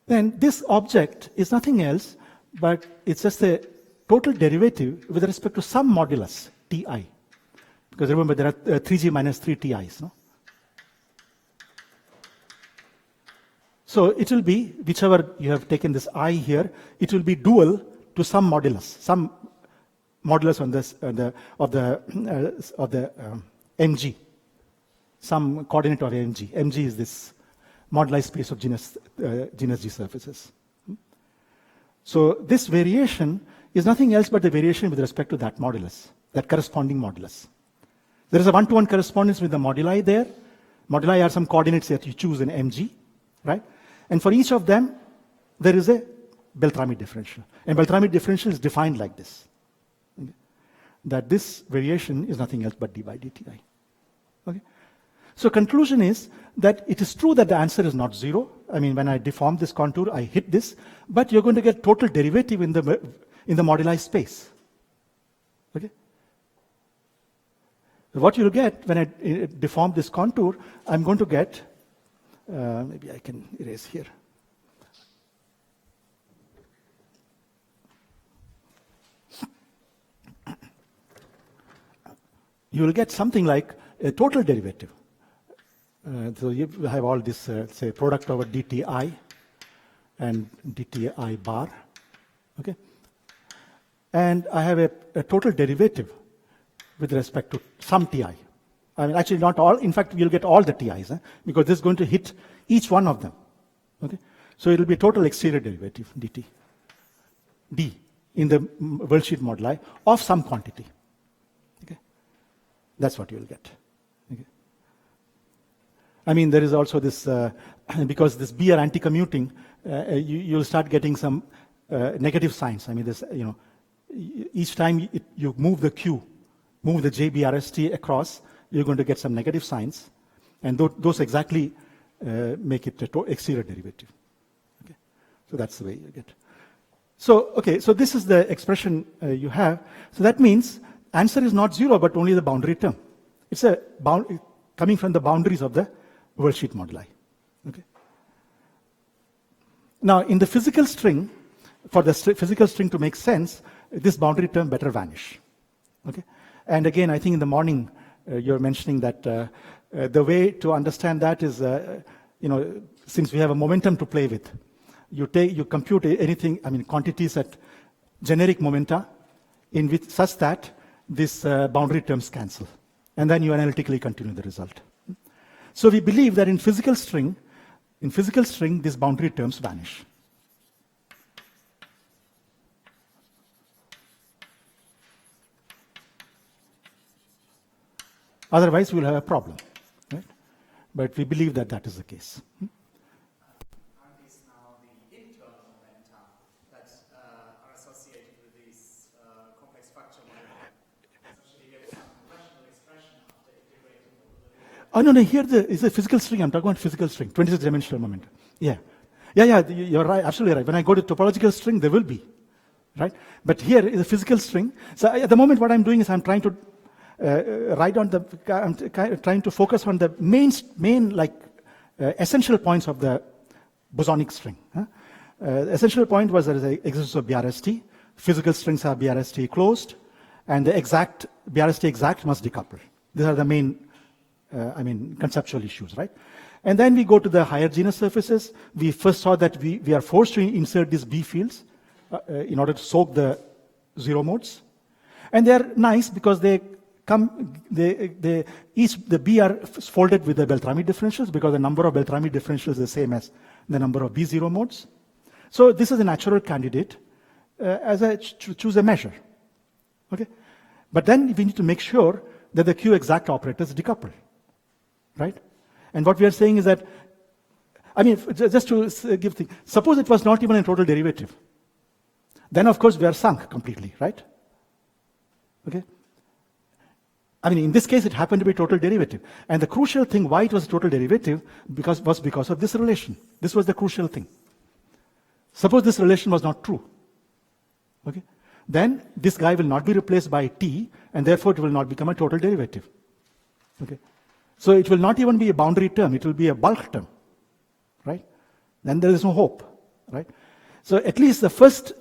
Then this object is nothing else but it's just a total derivative with respect to some modulus, Ti. Because remember, there are 3g minus 3 Ti's, no? So it will be, whichever you have taken this I here, it will be dual to some modulus on this, of the mg, some coordinate of mg. Mg is this moduli space of genus G surfaces. So this variation is nothing else but the variation with respect to that modulus, that corresponding modulus. There is a one-to-one correspondence with the moduli there. Moduli are some coordinates that you choose in mg, right? And for each of them, there is a Beltrami differential. And Beltrami differential is defined like this. Okay? That this variation is nothing else but d by dti. Okay? So conclusion is that it is true that the answer is not 0. I mean, when I deform this contour, I hit this, but you're going to get total derivative in the moduli space. Okay? What you'll get when I deform this contour, I'm going to get Maybe I can erase here. You will get something like a total derivative. So you have all this, say, product over dti and dti bar, okay? And I have a total derivative with respect to some ti. I mean, actually not all. In fact, we'll get all the ti's, because this is going to hit each one of them, okay? So it will be a total exterior derivative, dt, d, in the worldsheet moduli of some quantity, okay? That's what you will get, okay? I mean, there is also this, because this BR anti-commuting, you'll start getting some negative signs. I mean, this, each time you move the Q, move the JBRST across, you're going to get some negative signs, and those exactly make it an exterior derivative. Okay, so that's the way you get. So okay, so this is the expression you have. So that means answer is not 0, but only the boundary term. It's a coming from the boundaries of the worldsheet moduli. Okay. Now, in the physical string, for the physical string to make sense, this boundary term better vanish. Okay. And again, I think in the morning you're mentioning that the way to understand that is, since we have a momentum to play with, you compute anything, I mean, quantities at generic momenta in which such that this boundary terms cancel, and then you analytically continue the result. So we believe that in physical string, these boundary terms vanish. Otherwise, we'll have a problem, right? But we believe that that is the case. Aren't these now the internal momenta that are associated with these complex structure moduli? Essentially, you get some rational expression after integrating over the... Oh, no, here is a physical string. I'm talking about physical string, 26-dimensional momentum. Yeah, you're right, absolutely right. When I go to topological string, there will be, right? But here is a physical string. So at the moment, what I'm doing is I'm trying to I'm trying to focus on the main essential points of the bosonic string. Essential point was there is the existence of BRST. Physical strings are BRST closed, and the exact BRST exact must decouple. These are the main, conceptual issues, right? And then we go to the higher genus surfaces. We first saw that we are forced to insert these B fields in order to soak the zero modes, and they are nice because the B are folded with the Beltrami differentials because the number of Beltrami differentials is the same as the number of B0 modes. So this is a natural candidate as I choose a measure. Okay, but then we need to make sure that the Q exact operators decouple, right? And what we are saying is that, just to give things, suppose it was not even a total derivative. Then of course we are sunk completely, right? Okay. In this case, it happened to be total derivative. And the crucial thing, why it was total derivative, was because of this relation. This was the crucial thing. Suppose this relation was not true. Okay? Then this guy will not be replaced by t, and therefore it will not become a total derivative. Okay? So it will not even be a boundary term, it will be a bulk term. Right? Then there is no hope. Right? So at least the first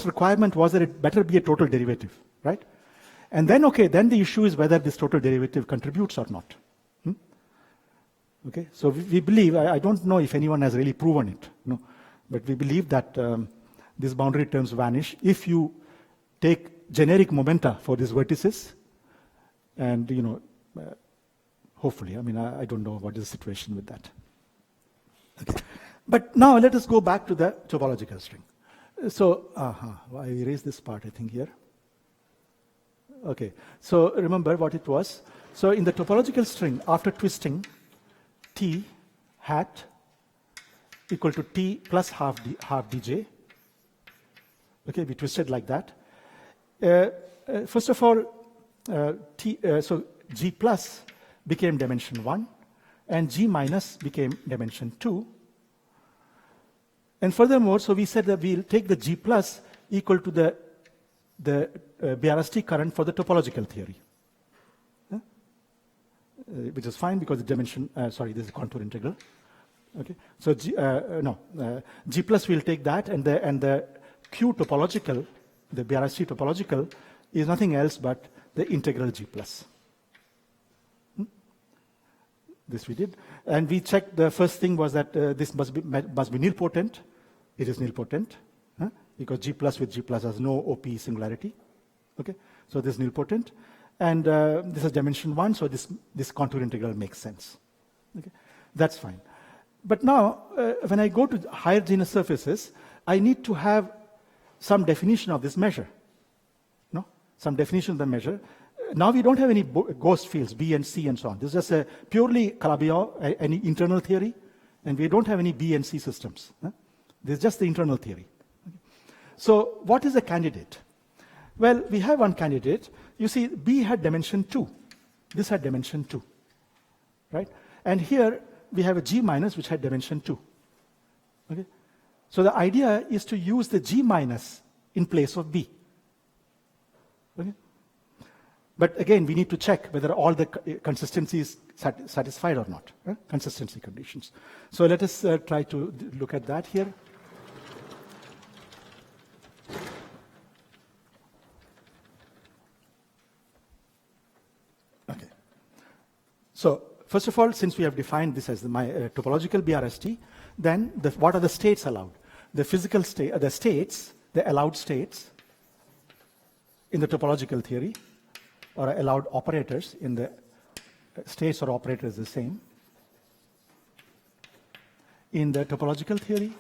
requirement was that it better be a total derivative. Right? And then, then the issue is whether this total derivative contributes or not. Okay, so we believe, I don't know if anyone has really proven it, but we believe that these boundary terms vanish if you take generic momenta for these vertices, and hopefully, I don't know what is the situation with that. Okay. But now let us go back to the topological string. So, I erased this part, I think, here. Okay, so remember what it was. So in the topological string, after twisting, t hat equal to t plus half dj. Okay, we twisted like that. First of all, so g plus became dimension 1, and g minus became dimension 2. And furthermore, so we said that we'll take the g plus equal to the BRST current for the topological theory, which is fine because the dimension, this is contour integral. Okay, so G plus will take that, and the Q topological, the BRST topological, is nothing else but the integral G plus. This we did, and we checked. The first thing was that this must be nilpotent. It is nilpotent because G plus with G plus has no OP singularity. Okay, so this is nilpotent, and this is dimension 1. So this contour integral makes sense. Okay, that's fine. But now, when I go to higher genus surfaces, I need to have some definition of this measure. No, some definition of the measure. Now we don't have any ghost fields, B and C and so on. This is just a purely Calabi-Yau, any internal theory, and we don't have any B and C systems. This is just the internal theory. Okay. So what is a candidate? Well, we have one candidate. You see, B had dimension 2. This had dimension 2, right? And here we have a G minus which had dimension 2. Okay. So the idea is to use the G minus in place of B. Okay. But again, we need to check whether all the consistency is satisfied or not. Consistency conditions. So let us try to look at that here. Okay. So first of all, since we have defined this as my topological BRST, then what are the states allowed? The physical state, the states, the allowed states in the topological theory, or allowed operators in the states or operators the same. In the topological theory,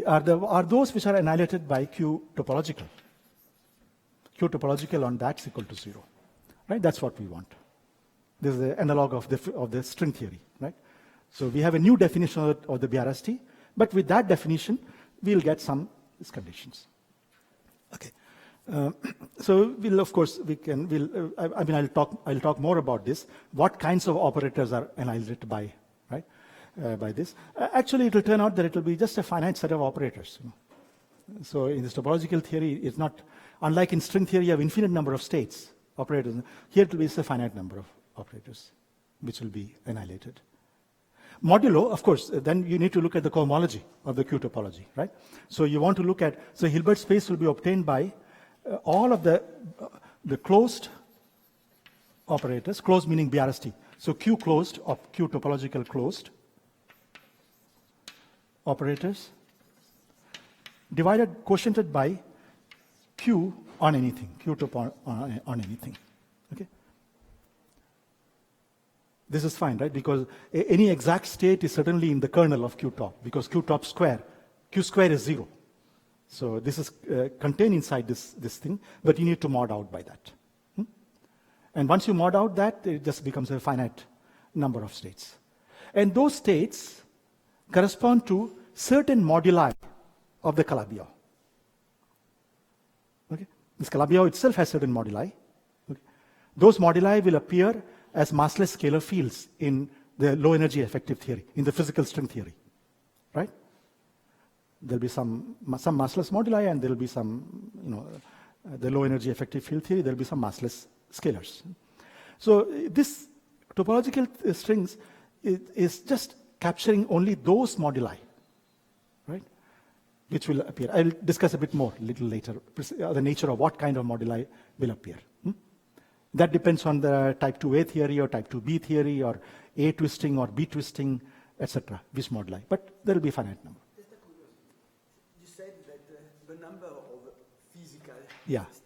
are those which are annihilated by Q topological. Q topological on that is equal to 0. Right? That's what we want. This is the analog of the string theory. Right? So we have a new definition of the BRST, but with that definition, we'll get some conditions. Okay. So we'll, of course, I'll talk more about this. What kinds of operators are annihilated by, right? By this. Actually, it will turn out that it will be just a finite set of operators. So in this topological theory, it's not, unlike in string theory, you have infinite number of states, operators. Here it will be just a finite number of operators, which will be annihilated. Modulo, of course, then you need to look at the cohomology of the Q topology, right? So you want to look at, so Hilbert space will be obtained by all of the closed operators, closed meaning BRST. So Q closed, or Q topological closed operators, divided, quotiented by Q on anything, Q top on anything. Okay? This is fine, right? Because any exact state is certainly in the kernel of Q top, because Q top square, Q square is 0. So this is contained inside this thing, but you need to mod out by that. And once you mod out that, it just becomes a finite number of states. And those states correspond to certain moduli of the Calabi-Yau. Okay? This Calabi-Yau itself has certain moduli. Okay? Those moduli will appear as massless scalar fields in the low energy effective theory, in the physical string theory. Right? There'll be some massless moduli, and there'll be some, the low energy effective field theory, there'll be some massless scalars. So this topological strings is just capturing only those moduli, right? Which will appear. I'll discuss a bit more a little later, the nature of what kind of moduli will appear. That depends on the type 2A theory or type 2B theory or A twisting or B twisting, etc. Which moduli. But there will be a finite number. Number of physical fields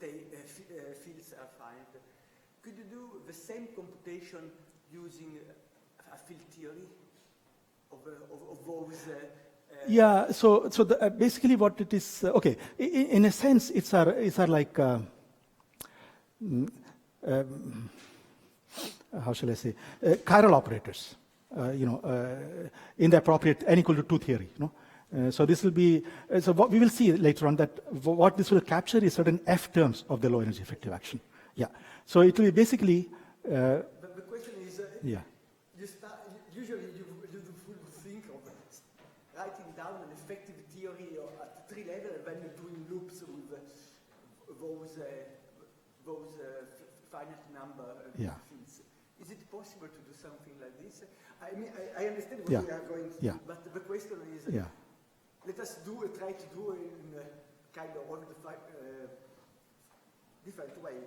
are finite. Could you do the same computation using a field theory of those? So basically what it is, okay, in a sense, it's are like, how shall I say, chiral operators, in the appropriate n equal to 2 theory, so this will be, so what we will see later on that what this will capture is certain F terms of the low energy effective action. Yeah. So it will be basically. But the question is, usually you think of writing down an effective theory at 3 level, and then you're doing loops with those finite number fields. Is it possible to do something like this? I mean, I understand what Yeah. we are going to Yeah. do, but the question is, Yeah. let us try to do it in a kind of different way.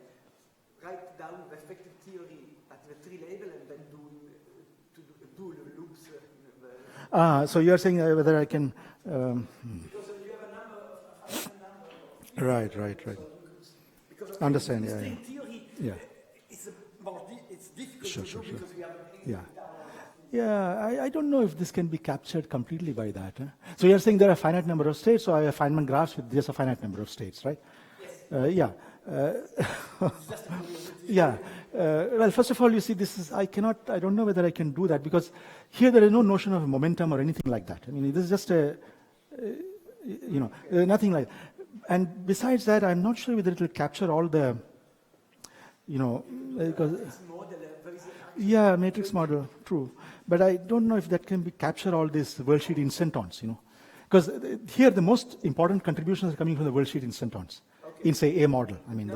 Write down the effective theory at the tree level and then do the loops. So you're saying whether I can... Because you have a finite number of Right. Because Understand, yeah. string theory, Yeah. it's difficult Sure. because we have Yeah, I don't know if this can be captured completely by that. So you're saying there are a finite number of states, so I have Feynman graphs with just a finite number of states, right? Yes. Yeah. Yeah. Well, first of all, you see, I don't know whether I can do that because here there is no notion of momentum or anything like that. I mean, this is just nothing like that. And besides that, I'm not sure whether it will capture all the, because... Yeah, matrix model, true. But I don't know if that can capture all these worldsheet instantons, Because here the most important contributions are coming from the worldsheet instantons in, say, a model. I mean,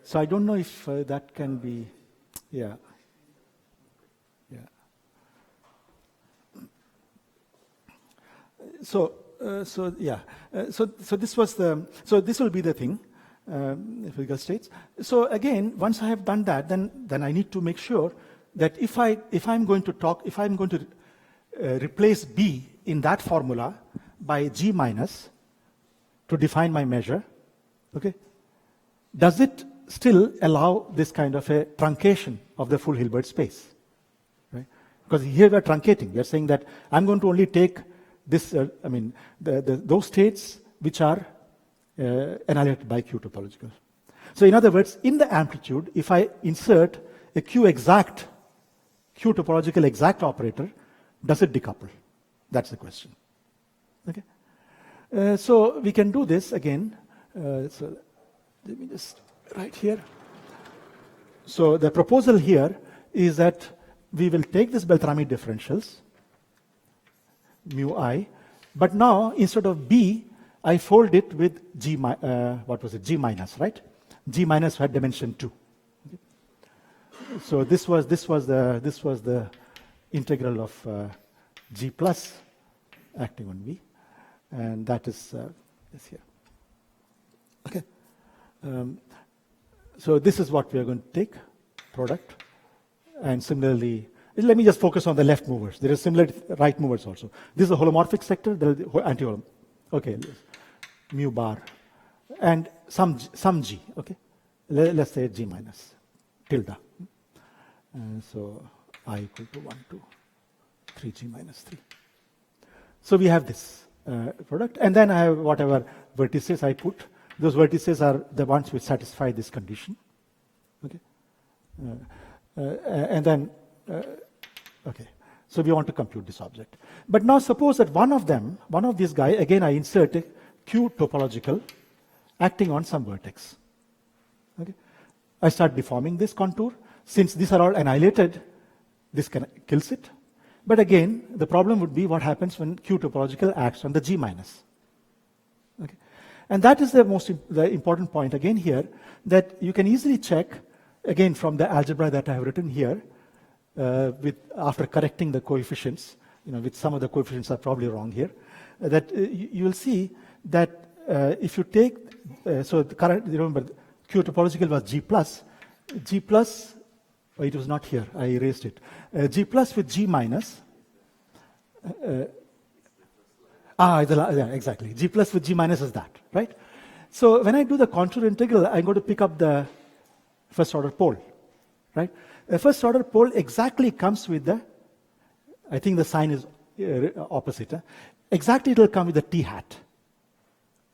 so I don't know if that can be, yeah. So this was so this will be the thing, physical states. So again, once I have done that, then I need to make sure that if I'm going to replace B in that formula by G minus to define my measure, okay, does it still allow this kind of a truncation of the full Hilbert space? Right? Because here we are truncating. We are saying that I'm going to only take this, those states which are annihilated by Q topological. So in other words, in the amplitude, if I insert a Q topological exact operator, does it decouple? That's the question. Okay. So we can do this again. So let me just write here. So the proposal here is that we will take this Beltrami differentials, mu I, but now instead of B, I fold it with G minus, right? G minus had dimension 2. Okay. So this was the integral of G plus acting on V, and that is this here. Okay. So this is what we are going to take, product, and similarly, let me just focus on the left movers. There is similar right movers also. This is a holomorphic sector, there is the anti-holomorphic. Okay, mu bar, and some G, okay? Let's say G minus, tilde. So I equal to 1, 2, 3G minus 3. So we have this product, and then I have whatever vertices I put. Those vertices are the ones which satisfy this condition. Okay, and then okay. So we want to compute this object. But now suppose that one of these guys, again I insert a Q topological acting on some vertex. Okay, I start deforming this contour. Since these are all annihilated, this kills it. But again, the problem would be what happens when Q topological acts on the G minus. Okay. And that is the important point again here, that you can easily check, again from the algebra that I have written here, after correcting the coefficients, with some of the coefficients are probably wrong here, that you will see that if you take, so the current, remember, Q topological was G plus, oh, it was not here, I erased it. G plus with G minus, yeah, exactly. G plus with G minus is that, right? So when I do the contour integral, I'm going to pick up the first order pole, right? The first order pole exactly comes with the, I think the sign is opposite. Exactly it will come with the T hat.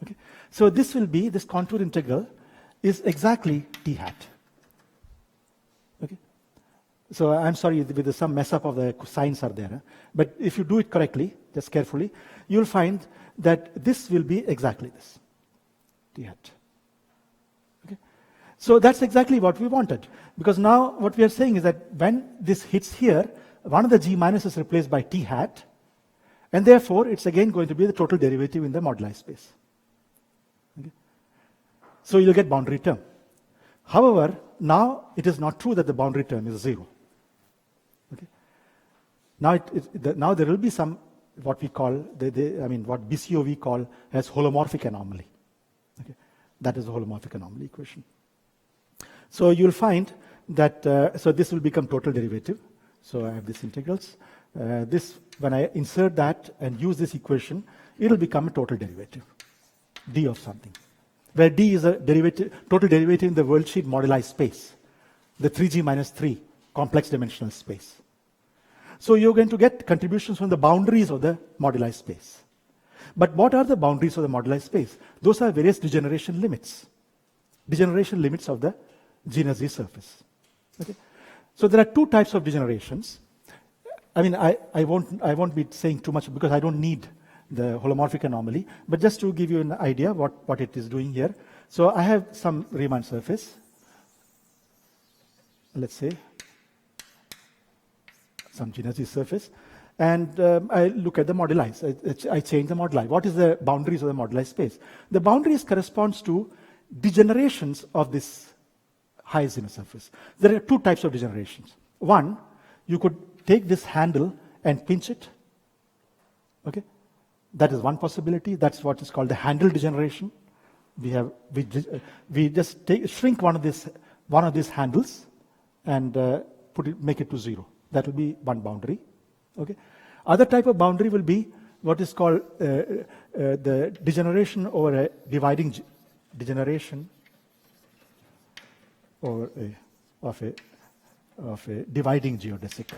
Okay. So this will be, this contour integral is exactly T hat. Okay. So I'm sorry, with some mess up of the signs are there. But if you do it correctly, just carefully, you'll find that this will be exactly this, T hat. Okay. So that's exactly what we wanted. Because now what we are saying is that when this hits here, one of the G minus is replaced by T hat, and therefore it's again going to be the total derivative in the moduli space. Okay. So you'll get boundary term. However, now it is not true that the boundary term is 0. Okay. Now there will be some what we call what BCOV call as holomorphic anomaly. Okay. That is the holomorphic anomaly equation. So you'll find that so this will become total derivative. So I have these integrals. This, when I insert that and use this equation, it will become a total derivative, d of something, where d is a derivative, total derivative in the worldsheet moduli space, the 3G minus 3 complex dimensional space. So you're going to get contributions from the boundaries of the moduli space. But what are the boundaries of the moduli space? Those are various degeneration limits of the genus Z surface. Okay? So there are two types of degenerations. I mean, I won't be saying too much because I don't need the holomorphic anomaly, but just to give you an idea what it is doing here. So I have some Riemann surface, let's say, some genus Z surface, and I look at the moduli. I change the moduli. What is the boundaries of the moduli space? The boundaries corresponds to degenerations of this high genus surface. There are two types of degenerations. One, you could take this handle and pinch it. Okay, that is one possibility. That's what is called the handle degeneration. We just shrink one of these handles and make it to 0. That will be one boundary. Okay. Other type of boundary will be what is called the degeneration over a dividing degeneration or of a dividing geodesic.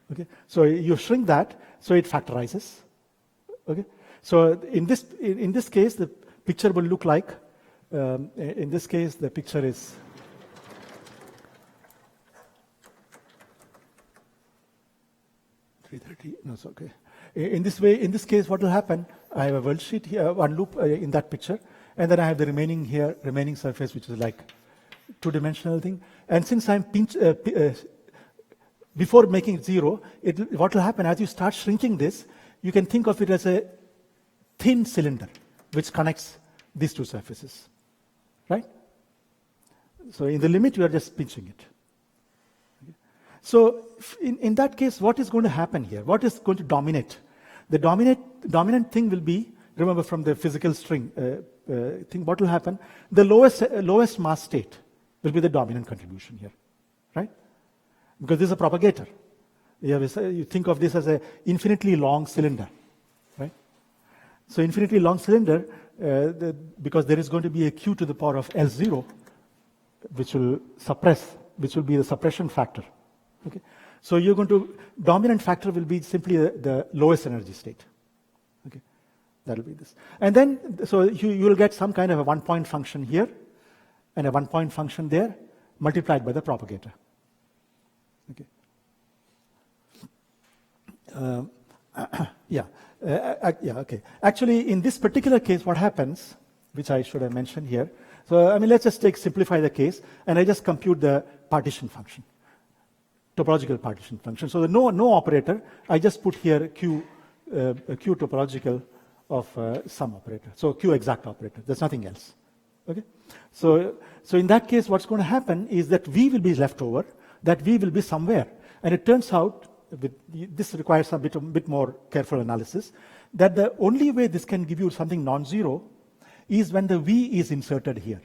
Okay, so you shrink that, so it factorizes. Okay, so in this case, the picture will look like. In this case, the picture is. No, it's okay. In this case, what will happen? I have a world sheet here, one loop in that picture, and then I have the remaining surface, which is like two-dimensional thing. And since I'm before making it 0, what will happen as you start shrinking this, you can think of it as a thin cylinder which connects these two surfaces, right? So in the limit, you are just pinching it. Okay. So in that case, what is going to happen here? What is going to dominate? The dominant thing will be, remember from the physical string thing, what will happen? The lowest mass state will be the dominant contribution here, right? Because this is a propagator. You think of this as an infinitely long cylinder, right? So infinitely long cylinder, because there is going to be a q to the power of L0, which will be the suppression factor. Okay, so dominant factor will be simply the lowest energy state. Okay, that will be this, and then so you will get some kind of a 1-point function here, and a 1-point function there, multiplied by the propagator. Okay. Okay. Actually, in this particular case, what happens, which I should have mentioned here. So, I mean, let's just simplify the case, and I just compute the partition function, topological partition function. So the no operator, I just put here q topological of some operator. So q exact operator. There's nothing else. Okay. So in that case, what's going to happen is that v will be left over. That v will be somewhere, and it turns out this requires a bit more careful analysis. That the only way this can give you something non-zero is when the v is inserted here.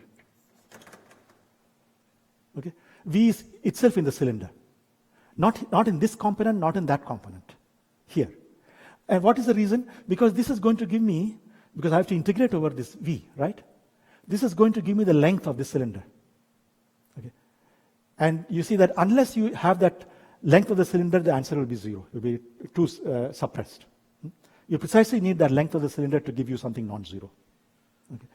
Okay, v is itself in the cylinder, not in this component, not in that component, here. And what is the reason? Because this is going to give me, because I have to integrate over this v, right? This is going to give me the length of the cylinder. Okay. And you see that unless you have that length of the cylinder, the answer will be 0. It will be too suppressed. You precisely need that length of the cylinder to give you something non-zero. Okay.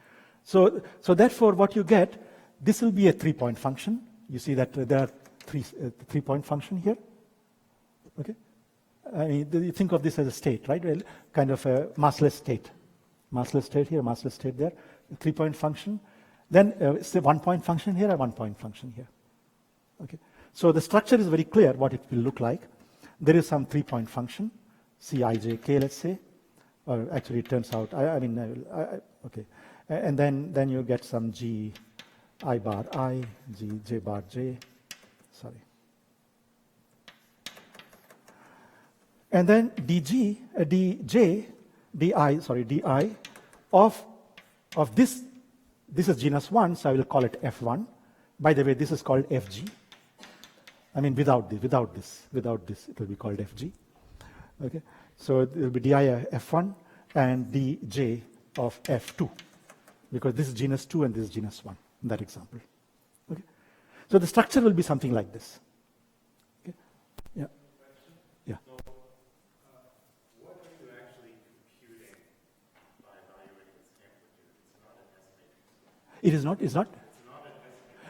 So therefore, what you get, this will be a 3-point function. You see that there are three-point function here. Okay. You think of this as a state, right? Well, kind of a massless state. Massless state here, massless state there. A 3-point function. Then it's a 1-point function here, a 1-point function here. Okay. So the structure is very clear what it will look like. There is some 3-point function, Cij k, let's say, or actually it turns out, okay. And then you get some G I bar I, G J bar J, sorry. And then dg, dj, di of this is genus 1, so I will call it F1. By the way, this is called Fg. I mean, without this, it will be called Fg. Okay, so it will be di F1 and dj of F2, because this is genus 2 and this is genus 1 in that example. Okay, so the structure will be something like this. Okay, yeah, yeah. So, what are you actually computing by evaluating this amplitude? It's not an S matrix. It is not. It's not. It's not an S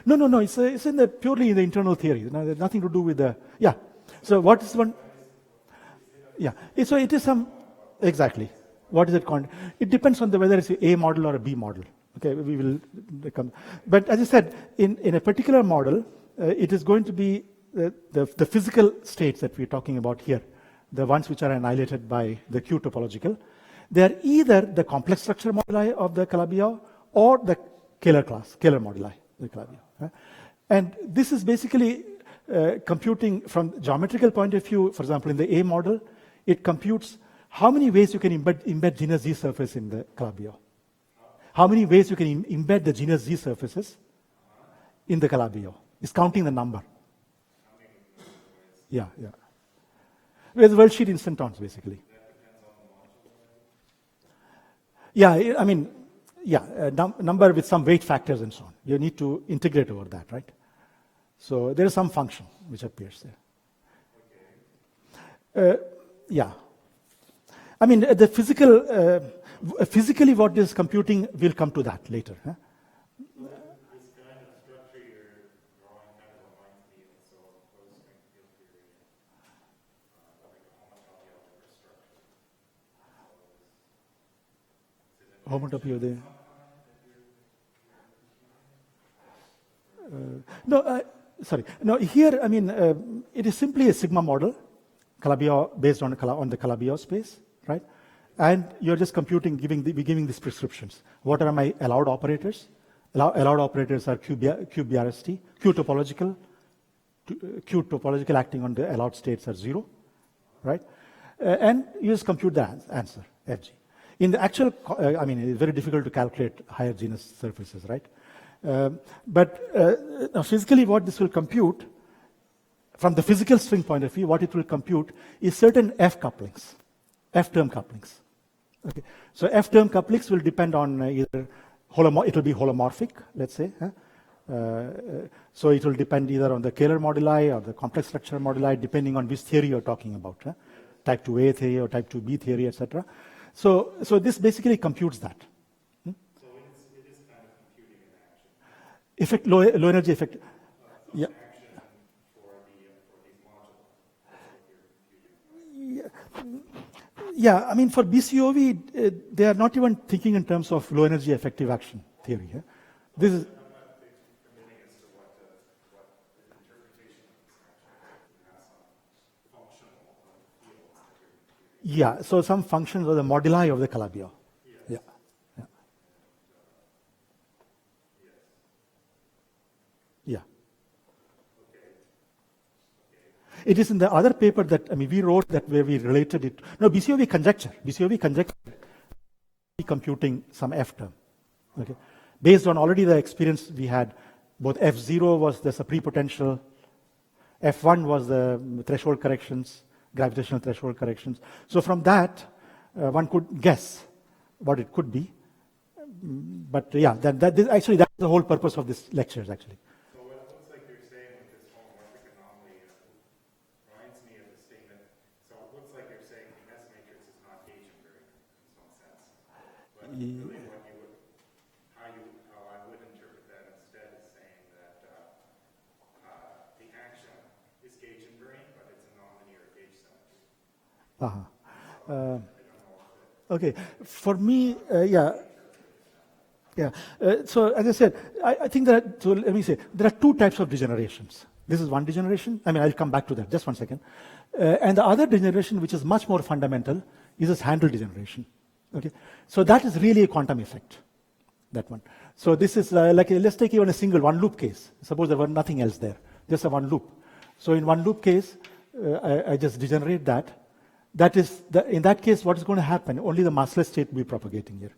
matrix. No. It's in the purely in the internal theory. There's nothing to do with the yeah. So what is one? Yeah. So it is some exactly. What is it called? It depends on whether it's a model or a B model. Okay, we will come. But as I said, in a particular model, it is going to be the physical states that we're talking about here, the ones which are annihilated by the Q topological. They are either the complex structure moduli of the Calabi-Yau or the scalar moduli, the Calabi-Yau. And this is basically computing from geometrical point of view. For example, in the A model, it computes how many ways you can embed genus Z surface in the Calabi-Yau. How many ways you can embed the genus Z surfaces in the Calabi-Yau. It's counting the number. Yeah. With worldsheet instantons, basically. Yeah, I mean, yeah, number with some weight factors and so on. You need to integrate over that, right? So there is some function which appears there. Yeah. I mean, the physically what is computing, we'll come to that later. Huh? This kind of structure you're drawing kind of reminds me of string field theory, like a homotopy algebra structure. Homotopy of the... No, sorry. No, here, I mean, it is simply a sigma model, Calabi-Yau based on the Calabi-Yau space, right? And you're just computing, giving these prescriptions. What are my allowed operators? Allowed operators are Q BRST, Q topological acting on the allowed states are 0, right? And you just compute the answer, Fg. In the actual, I mean, it's very difficult to calculate higher genus surfaces, right? But now physically what this will compute, from the physical string point of view, what it will compute is certain F couplings, F-term couplings. Okay. So F-term couplings will depend on either it will be holomorphic, let's say. So it will depend either on the scalar moduli or the complex structure moduli, depending on which theory you're talking about, type 2A theory or type 2B theory, etc. So this basically computes that. So it is kind of computing an action. Low energy effect. Yeah. Action for these modules. Yeah, I mean, for BCOV, they are not even thinking in terms of low energy effective action theory. This is. I'm not committing as to what the interpretation of this action has some functional field. Yeah, so some functions of the moduli of the Calabi-Yau. Yes. Yeah. Yeah. It is in the other paper that, I mean, we wrote that where we related it. No, BCOV conjecture. Computing some F term. Okay. Based on already the experience we had, both F0 was the prepotential, F1 was the threshold corrections, gravitational threshold corrections. So from that, one could guess what it could be. But yeah, that's the whole purpose of this lectures, actually. So what it looks like you're saying with this homomorphic anomaly reminds me of the statement. So it looks like you're saying the S matrix is not gauge invariant in some sense. But really how I would interpret that instead is saying that the action is gauge invariant, but it's a nonlinear gauge symmetry. Okay, for me, yeah. So as I said, I think that, so let me say, there are two types of degenerations. This is one degeneration. I mean, I'll come back to that, just 1 second. And the other degeneration, which is much more fundamental, is this handle degeneration. Okay, so that is really a quantum effect, that one. So this is like, let's take even a single one loop case. Suppose there were nothing else there, just a one loop. So in one loop case, I just degenerate that. That is, in that case, what is going to happen? Only the massless state will be propagating here.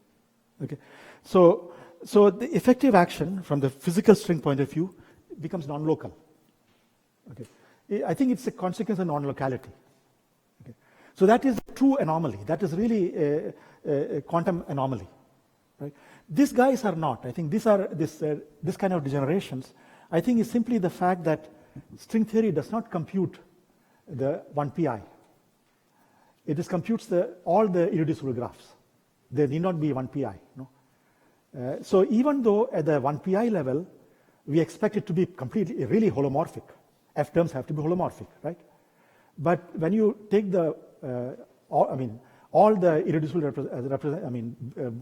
Okay, so the effective action from the physical string point of view becomes non-local. Okay, I think it's a consequence of non-locality. Okay, so that is a true anomaly. That is really a quantum anomaly. Right? These guys are not. I think these are this kind of degenerations. I think is simply the fact that string theory does not compute the 1pi. It just computes all the irreducible graphs. There need not be 1pi. No? So even though at the 1pi level, we expect it to be completely, really holomorphic. F terms have to be holomorphic, right? But when you take the, all the irreducible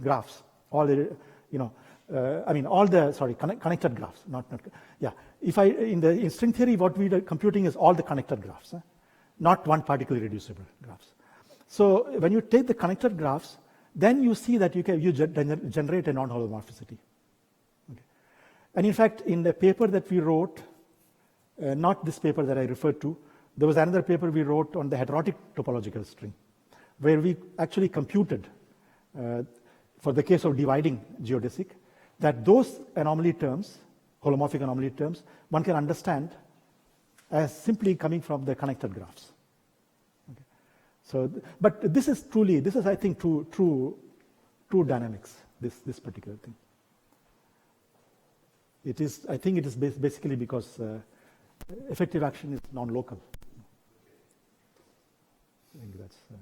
graphs, all the, connected graphs, yeah. In string theory, what we are computing is all the connected graphs, not one particle irreducible graphs. So when you take the connected graphs, then you see that you generate a non-holomorphicity. Okay. And in fact, in the paper that we wrote, not this paper that I referred to, there was another paper we wrote on the heterotic topological string, where we actually computed, for the case of dividing geodesic, that those anomaly terms, holomorphic anomaly terms, one can understand as simply coming from the connected graphs. Okay. So, but this is I think true dynamics, this particular thing. It is, I think it is basically because effective action is non-local. I think that's, yeah.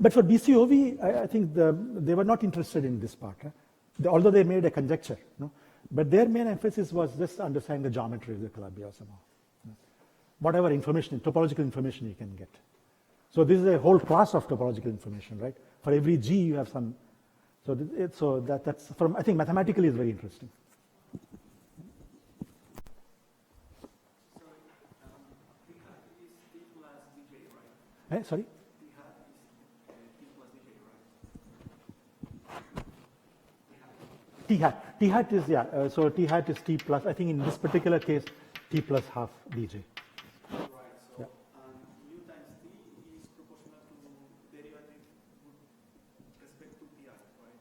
But for BCOV, I think they were not interested in this part. Although they made a conjecture, no? But their main emphasis was just understanding the geometry of the Calabi-Yau somehow. Whatever information, topological information you can get. So this is a whole class of topological information, right? For every G, you have some. So that's from, I think mathematically is very interesting. Sorry? T hat. T hat is, yeah, so T hat is T plus, I think in this particular case, T plus half dj. Right, so yeah. U times T is proportional to derivative with respect to T hat, right?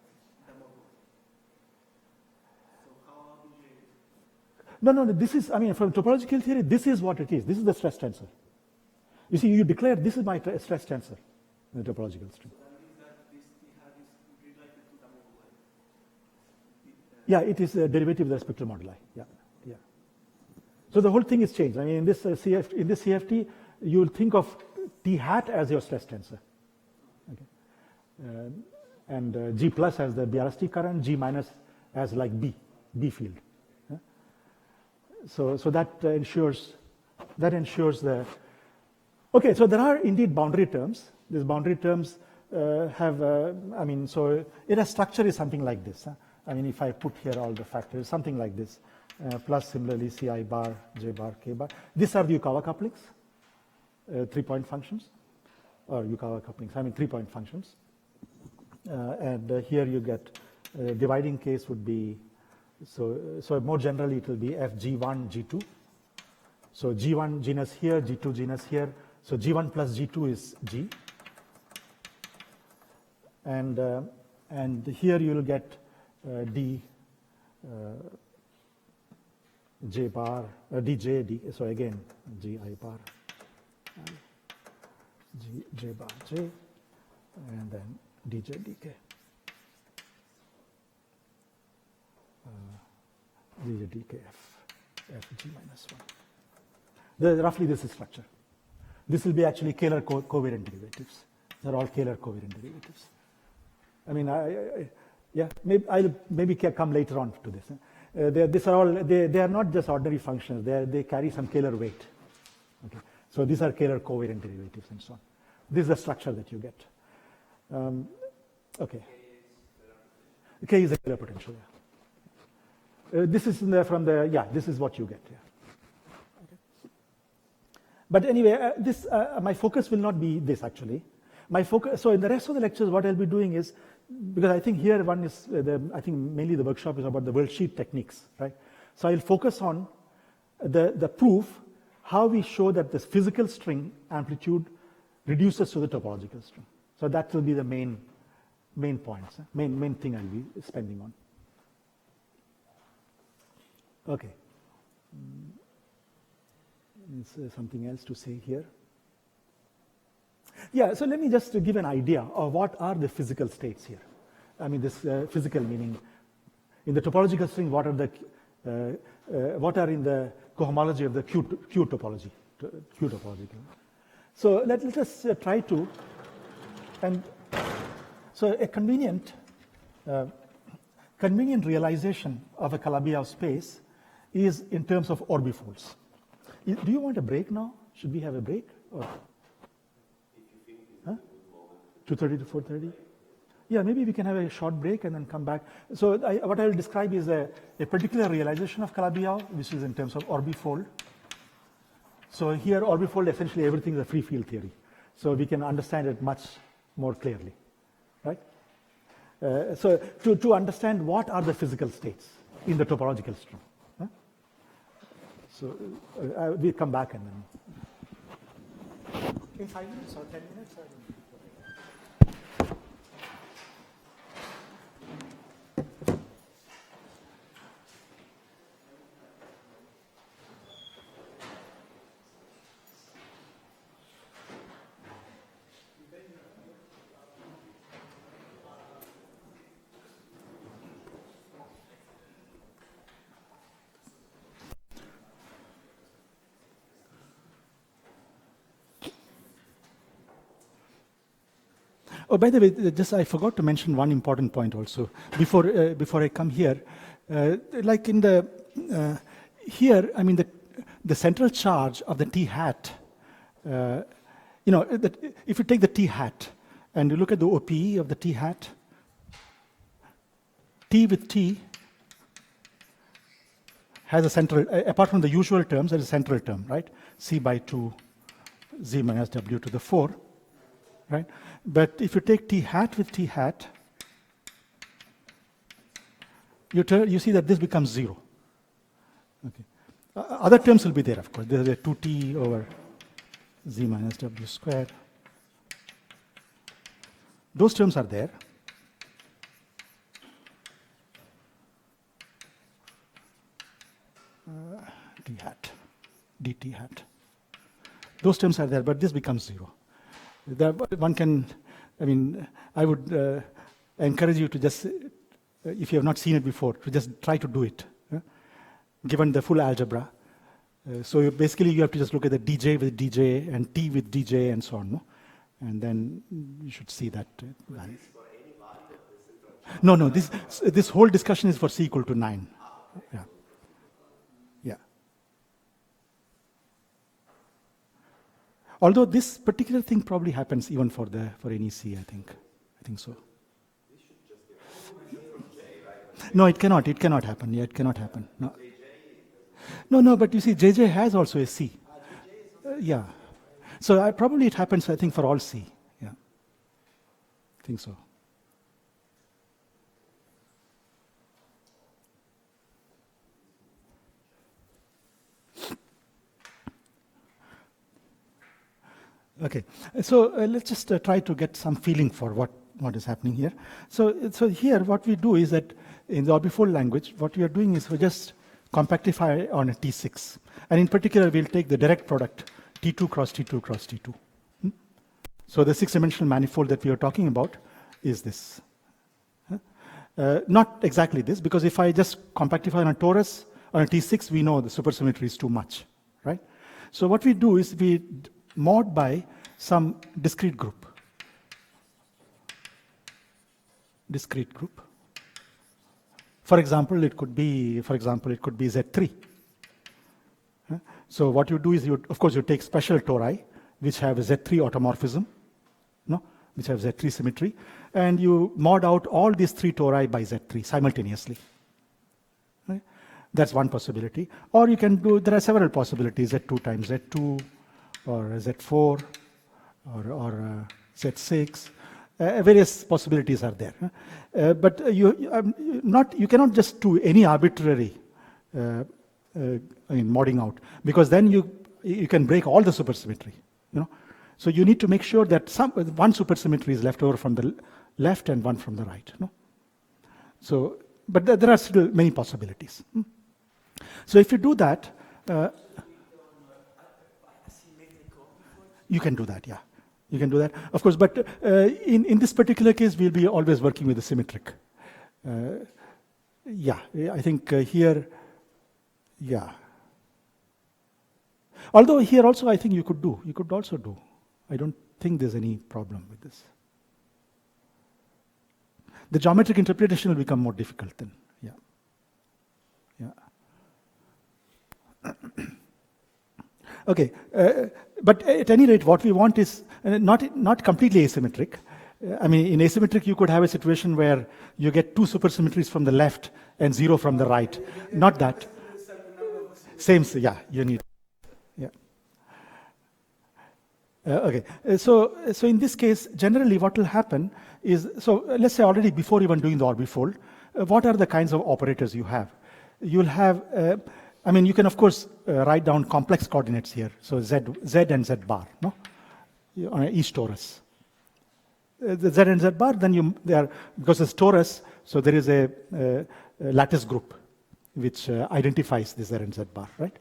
The model. So how dj? No, this is, I mean, from topological theory, this is what it is. This is the stress tensor. You see, you declare this is my stress tensor in the topological string. So that means that this T hat is related to the moduli. Yeah, it is a derivative with respect to moduli. Yeah. So the whole thing is changed. I mean, in this CFT, you will think of T hat as your stress tensor. Okay. And G plus as the BRST current, G minus as like B field. Yeah? So that ensures the. Okay, so there are indeed boundary terms. These boundary terms have, so in a structure is something like this. I mean, if I put here all the factors, something like this, plus similarly Ci bar, J bar, K bar. These are the Yukawa couplings, 3-point functions, or Yukawa couplings, 3-point functions. And here you get, dividing case would be, so more generally it will be FG1, G2. So G1 genus here, G2 genus here. So G1 plus G2 is G. And here you will get D, J bar, DJ, D. So again, G I bar, G, J bar, J, and then DJ, DK. DJ, DK, F, G minus 1. Roughly this is structure. This will be actually Kähler covariant derivatives. They're all Kähler covariant derivatives. I mean, I'll maybe come later on to this. They are not just ordinary functions. They carry some Kähler weight. Okay. So these are Kähler covariant derivatives and so on. This is the structure that you get. Okay. K is a Kähler potential. Yeah. This is this is what you get. Yeah. But anyway, my focus will not be this actually. My focus, so in the rest of the lectures, what I'll be doing is, because I think here one is, I think mainly the workshop is about the worldsheet techniques, right? So I'll focus on the proof, how we show that this physical string amplitude reduces to the topological string. So that will be the main points, main thing I'll be spending on. Okay. Is something else to say here? Yeah, so let me just give an idea of what are the physical states here. I mean, this physical meaning in the topological string, what are in the cohomology of the Q topology, Q topological. So let us try to, and so a convenient realization of a Calabi-Yau space is in terms of orbifolds. Do you want a break now? Should we have a break? Or? 2:30 to 4:30? Yeah, maybe we can have a short break and then come back. So what I will describe is a particular realization of Calabi-Yau, which is in terms of orbifold. So here, orbifold, essentially everything is a free field theory. So we can understand it much more clearly, right? So to understand what are the physical states in the topological string. Huh? So we'll come back and then. In 5 minutes or 10 minutes? Oh, by the way, just I forgot to mention one important point also before I come here. Like in the here, I mean the central charge of the t hat. If you take the t hat and you look at the OPE of the t hat, t with t has a central. Apart from the usual terms, there is a central term, right? C by 2, z minus w to the 4. Right? But if you take t hat with t hat, you see that this becomes 0. Okay. Other terms will be there, of course. There is a 2t over z minus w squared. Those terms are there. D hat, dt hat. Those terms are there, but this becomes 0. One can, I mean, I would encourage you to just, if you have not seen it before, to just try to do it, given the full algebra. So basically you have to just look at the dj with dj and t with dj and so on, no? And then you should see that value. No, this whole discussion is for c equal to 9. Yeah. Yeah. Although this particular thing probably happens even for any C, I think so. No, it cannot happen. Yeah, it cannot happen. No, but you see, JJ has also a C. Yeah. So probably it happens, I think, for all C. Yeah. I think so. Okay, so let's just try to get some feeling for what is happening here. So here what we do is that in the orbifold language, what we are doing is we just compactify on a T6. And in particular, we'll take the direct product, T2 cross T2 cross T2. So the 6-dimensional manifold that we are talking about is this. Not exactly this, because if I just compactify on a torus, on a T6, we know the supersymmetry is too much, right? So what we do is we mod by some discrete group. For example, it could be Z3. So what you do is of course you take special tori which have a Z3 automorphism, which have Z3 symmetry, and you mod out all these 3 tori by Z3 simultaneously. Right? That's one possibility. Or you can do, there are several possibilities, Z2 times Z2, or Z4, or Z6. Various possibilities are there. But you cannot just do any arbitrary modding out, because then you can break all the supersymmetry. So you need to make sure that one supersymmetry is left over from the left and one from the right. So, but there are still many possibilities. So if you do that, you can do that, yeah. You can do that, of course, but in this particular case, we'll be always working with the symmetric. Yeah, I think here, yeah. Although here also, I think you could also do. I don't think there's any problem with this. The geometric interpretation will become more difficult then, yeah. Yeah. Okay, but at any rate, what we want is not completely asymmetric. I mean, in asymmetric, you could have a situation where you get two supersymmetries from the left and 0 from the right. Not that. Same, yeah, you need. Yeah. Okay, so in this case, generally what will happen is, so let's say already before even doing the orbifold, what are the kinds of operators you have? You'll have, I mean, you can of course write down complex coordinates here. So Z and Z bar, no? On each torus. The Z and Z bar, then they are, because it's torus, so there is a lattice group which identifies the Z and Z bar, right?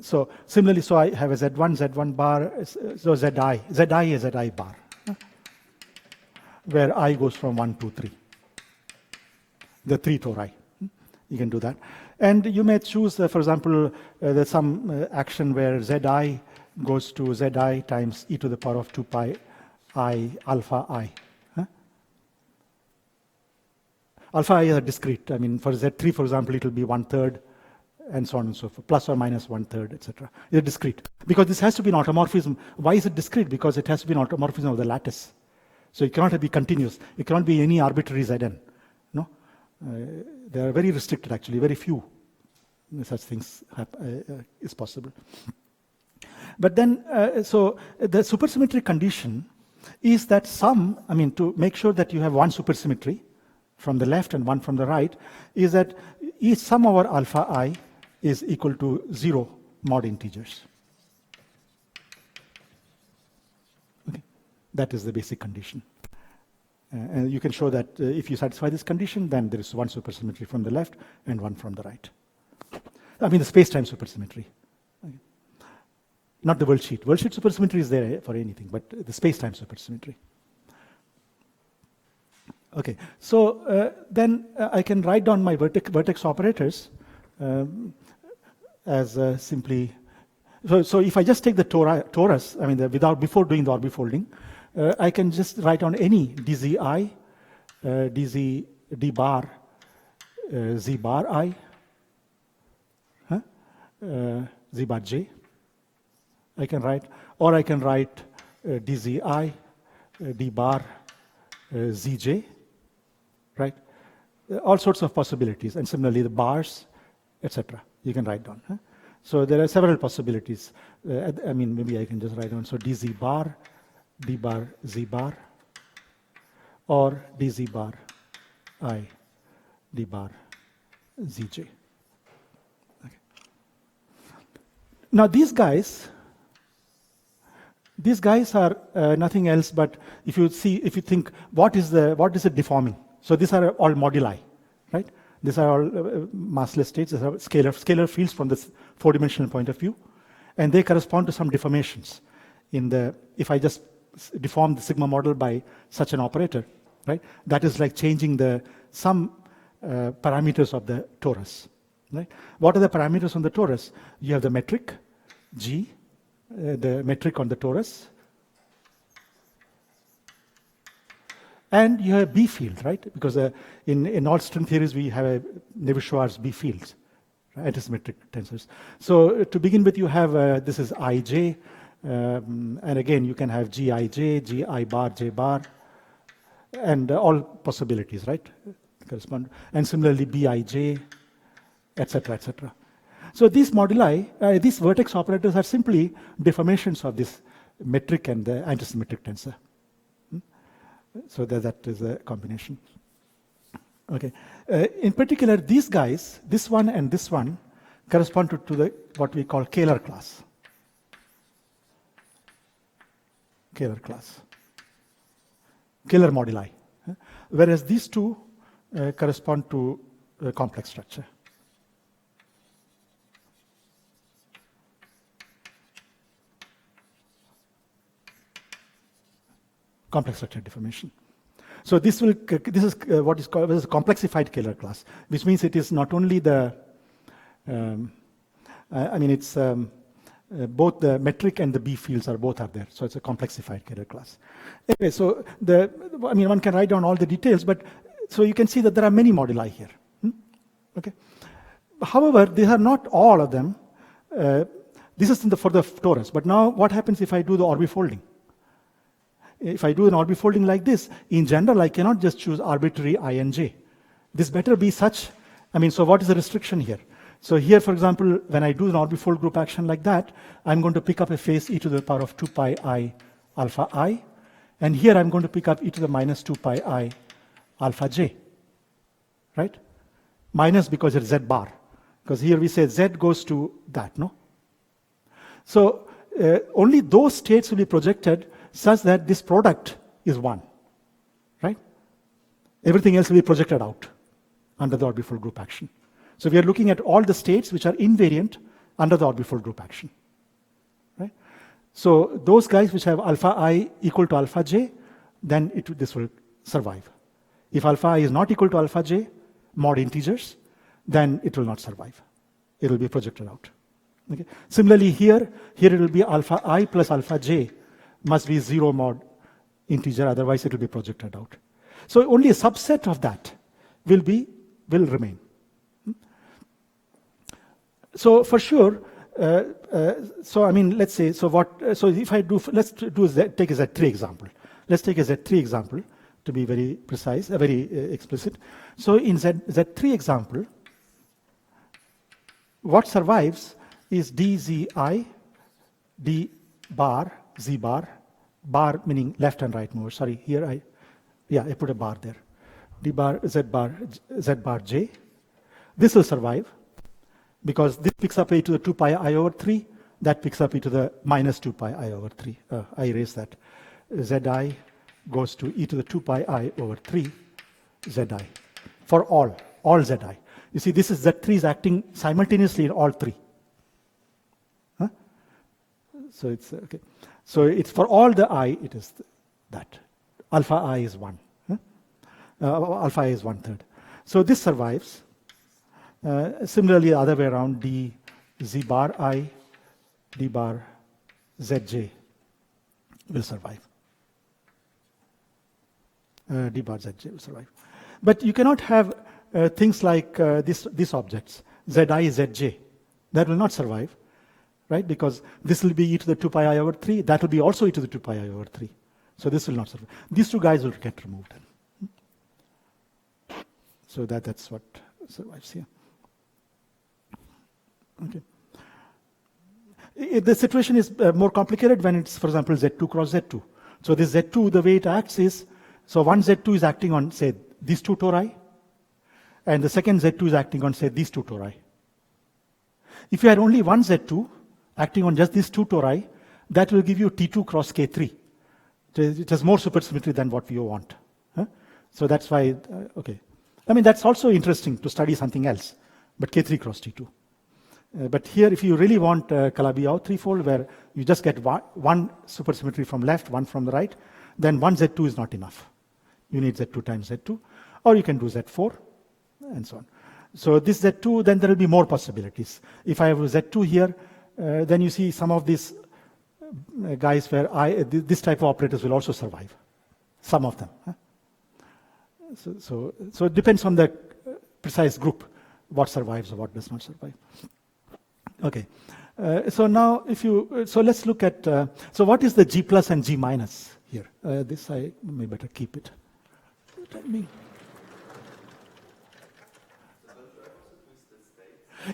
So similarly, so I have a Z1 bar, so Zi is Zi bar, where I goes from 1 to 3. The 3 tori. You can do that. And you may choose, for example, there's some action where Zi goes to Zi times e to the power of 2 pi I alpha I. Alpha I is a discrete. I mean, for Z3, for example, it will be 1/3, and so on and so forth, plus or minus 1/3, etc. It's discrete. Because this has to be an automorphism. Why is it discrete? Because it has to be an automorphism of the lattice. So it cannot be continuous. It cannot be any arbitrary Zn. No? They are very restricted, actually. Very few such things is possible. But then, so the supersymmetric condition is that to make sure that you have one supersymmetry from the left and one from the right, is that each sum over alpha I is equal to 0 mod integers. Okay. That is the basic condition. And you can show that if you satisfy this condition, then there is one supersymmetry from the left and one from the right. I mean the space-time supersymmetry. Okay. Not the worldsheet. Worldsheet supersymmetry is there for anything, but the space-time supersymmetry. Okay, so then I can write down my vertex operators as simply. So if I just take the torus, I mean before doing the orbifolding, I can just write on any dzi, d bar, z bar I, z bar j. I can write, or I can write dzi, d bar, zj. Right? All sorts of possibilities, and similarly the bars, etc. You can write down. So there are several possibilities. I mean, maybe I can just write down. So dz bar, d bar, z bar, or dz bar, I, d bar, zj. Okay. Now these guys are nothing else but if you think what is it deforming? So these are all moduli, right? These are all massless states. These are scalar fields from the 4-dimensional point of view, and they correspond to some deformations. If I just deform the sigma model by such an operator, right? That is like changing some parameters of the torus, right? What are the parameters on the torus? You have the metric G, the metric on the torus. And you have a B field, right? Because in all string theories, we have a Navier-Stokes B fields, right? Antisymmetric tensors. So to begin with, you have, this is Ij, and again, you can have Gij, Gi bar, J bar, and all possibilities, right? Correspond. And similarly, Bij, etc., etc. So these moduli, these vertex operators are simply deformations of this metric and the antisymmetric tensor. So that is a combination. Okay. In particular, these guys, this one and this one, correspond to the what we call Kähler class. Kähler class. Kähler moduli. Whereas these two correspond to a complex structure. Complex structure deformation. So this is what is called a complexified Kähler class, which means it is not only the, it's both the metric and the B fields are both are there. So it's a complexified Kähler class. Anyway, so one can write down all the details, but so you can see that there are many moduli here. Okay. However, these are not all of them. This is for the torus. But now, what happens if I do the orbifolding? If I do an orbifolding like this, in general, I cannot just choose arbitrary I and j. This better be such, so what is the restriction here? So here, for example, when I do an orbifold group action like that, I'm going to pick up a phase e to the power of 2 pi I alpha I. And here I'm going to pick up e to the minus 2 pi I alpha j. Right? Minus because it's z bar. Because here we say z goes to that, no? So only those states will be projected such that this product is 1, right? Everything else will be projected out under the orbifold group action. So we are looking at all the states which are invariant under the orbifold group action, right? So those guys which have alpha I equal to alpha j, then this will survive. If alpha I is not equal to alpha j, mod integers, then it will not survive. It will be projected out. Okay. Similarly here it will be alpha I plus alpha j must be 0 mod integer, otherwise it will be projected out. So only a subset of that will remain. So for sure, let's say, so if I do, let's do take a Z3 example. Let's take a Z3 example to be very precise, very explicit. So in Z3 example, what survives is dzi, d bar, z bar, bar meaning left and right mover. Sorry, here I put a bar there. D bar, z bar j. This will survive because this picks up e to the 2 pi I over 3. That picks up e to the minus 2 pi I over 3. I erase that. Zi goes to e to the 2 pi I over 3 zi for all zi. You see, this is Z3 is acting simultaneously in all three. Huh? So it's okay. So it's for all the I, it is that. Alpha I is 1. Huh? Alpha I is 1/3. So this survives. Similarly, the other way around, d z bar I, d bar zj will survive. D bar zj will survive. But you cannot have things like these objects, zi, zj. That will not survive, right? Because this will be e to the 2 pi I over 3. That will be also e to the 2 pi I over 3. So this will not survive. These two guys will get removed. So that's what survives here. Okay. The situation is more complicated when it's, for example, Z2 cross Z2. So this Z2, the way it acts is, so one Z2 is acting on, say, these two tori, and the second Z2 is acting on, say, these two tori. If you had only one Z2 acting on just these two tori, that will give you T2 cross K3. It has more supersymmetry than what we want. Huh? So that's why, okay. That's also interesting to study something else, but K3 cross T2. But here, if you really want Calabi-Yau threefold, where you just get one supersymmetry from left, one from the right, then one Z2 is not enough. You need Z2 times Z2, or you can do Z4, and so on. So this Z2, then there will be more possibilities. If I have Z2 here, then you see some of these guys where this type of operators will also survive. Some of them. Huh? So it depends on the precise group, what survives or what does not survive. Okay. So now, so let's look at, so what is the G plus and G minus here? This I may better keep it.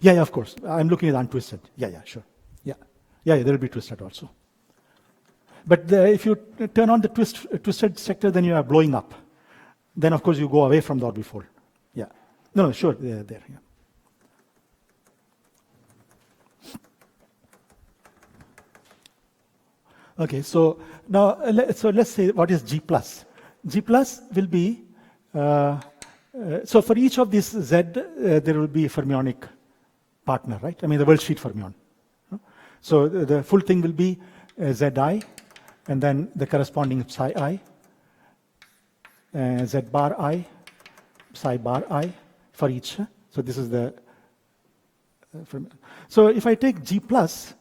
Yeah, of course. I'm looking at untwisted. Yeah, sure. Yeah, there will be twisted also. But if you turn on the twisted sector, then you are blowing up. Then, of course, you go away from the orbifold. Yeah. No, sure, they're there. Yeah. Okay, so now let's say what is G plus. G plus will be, so for each of these Z, there will be a fermionic partner, right? I mean, the worldsheet fermion. So the full thing will be Zi, and then the corresponding psi I, Z bar I, psi bar I for each. So this is the, so if I take G plus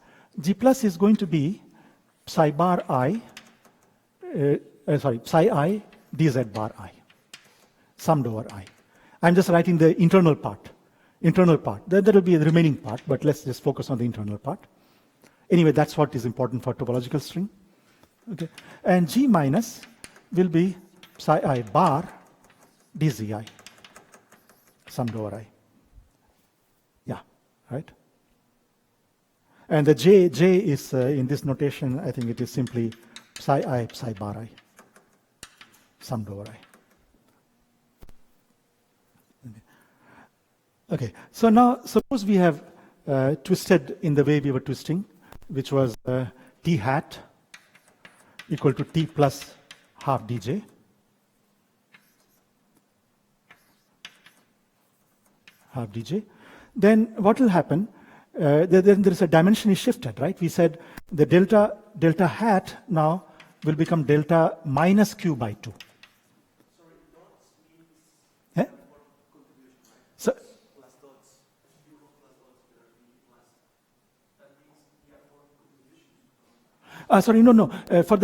is going to be psi bar I, psi I dz bar I, summed over I. I'm just writing the internal part. Then there will be the remaining part, but let's just focus on the internal part. Anyway, that's what is important for topological string. Okay, and G minus will be psi I bar dzi, summed over I. Yeah, right? And the J is in this notation, I think it is simply psi I, psi bar I, summed over I. Okay, so now suppose we have twisted in the way we were twisting, which was T hat equal to T plus half dj. Then what will happen? Then there is a dimension is shifted, right? We said the delta hat now will become delta minus q by 2. Sorry, dots means Eh? contribution, right? So, Plus dots. You wrote plus dots where we plus. That means we have four contributions. sorry, no. For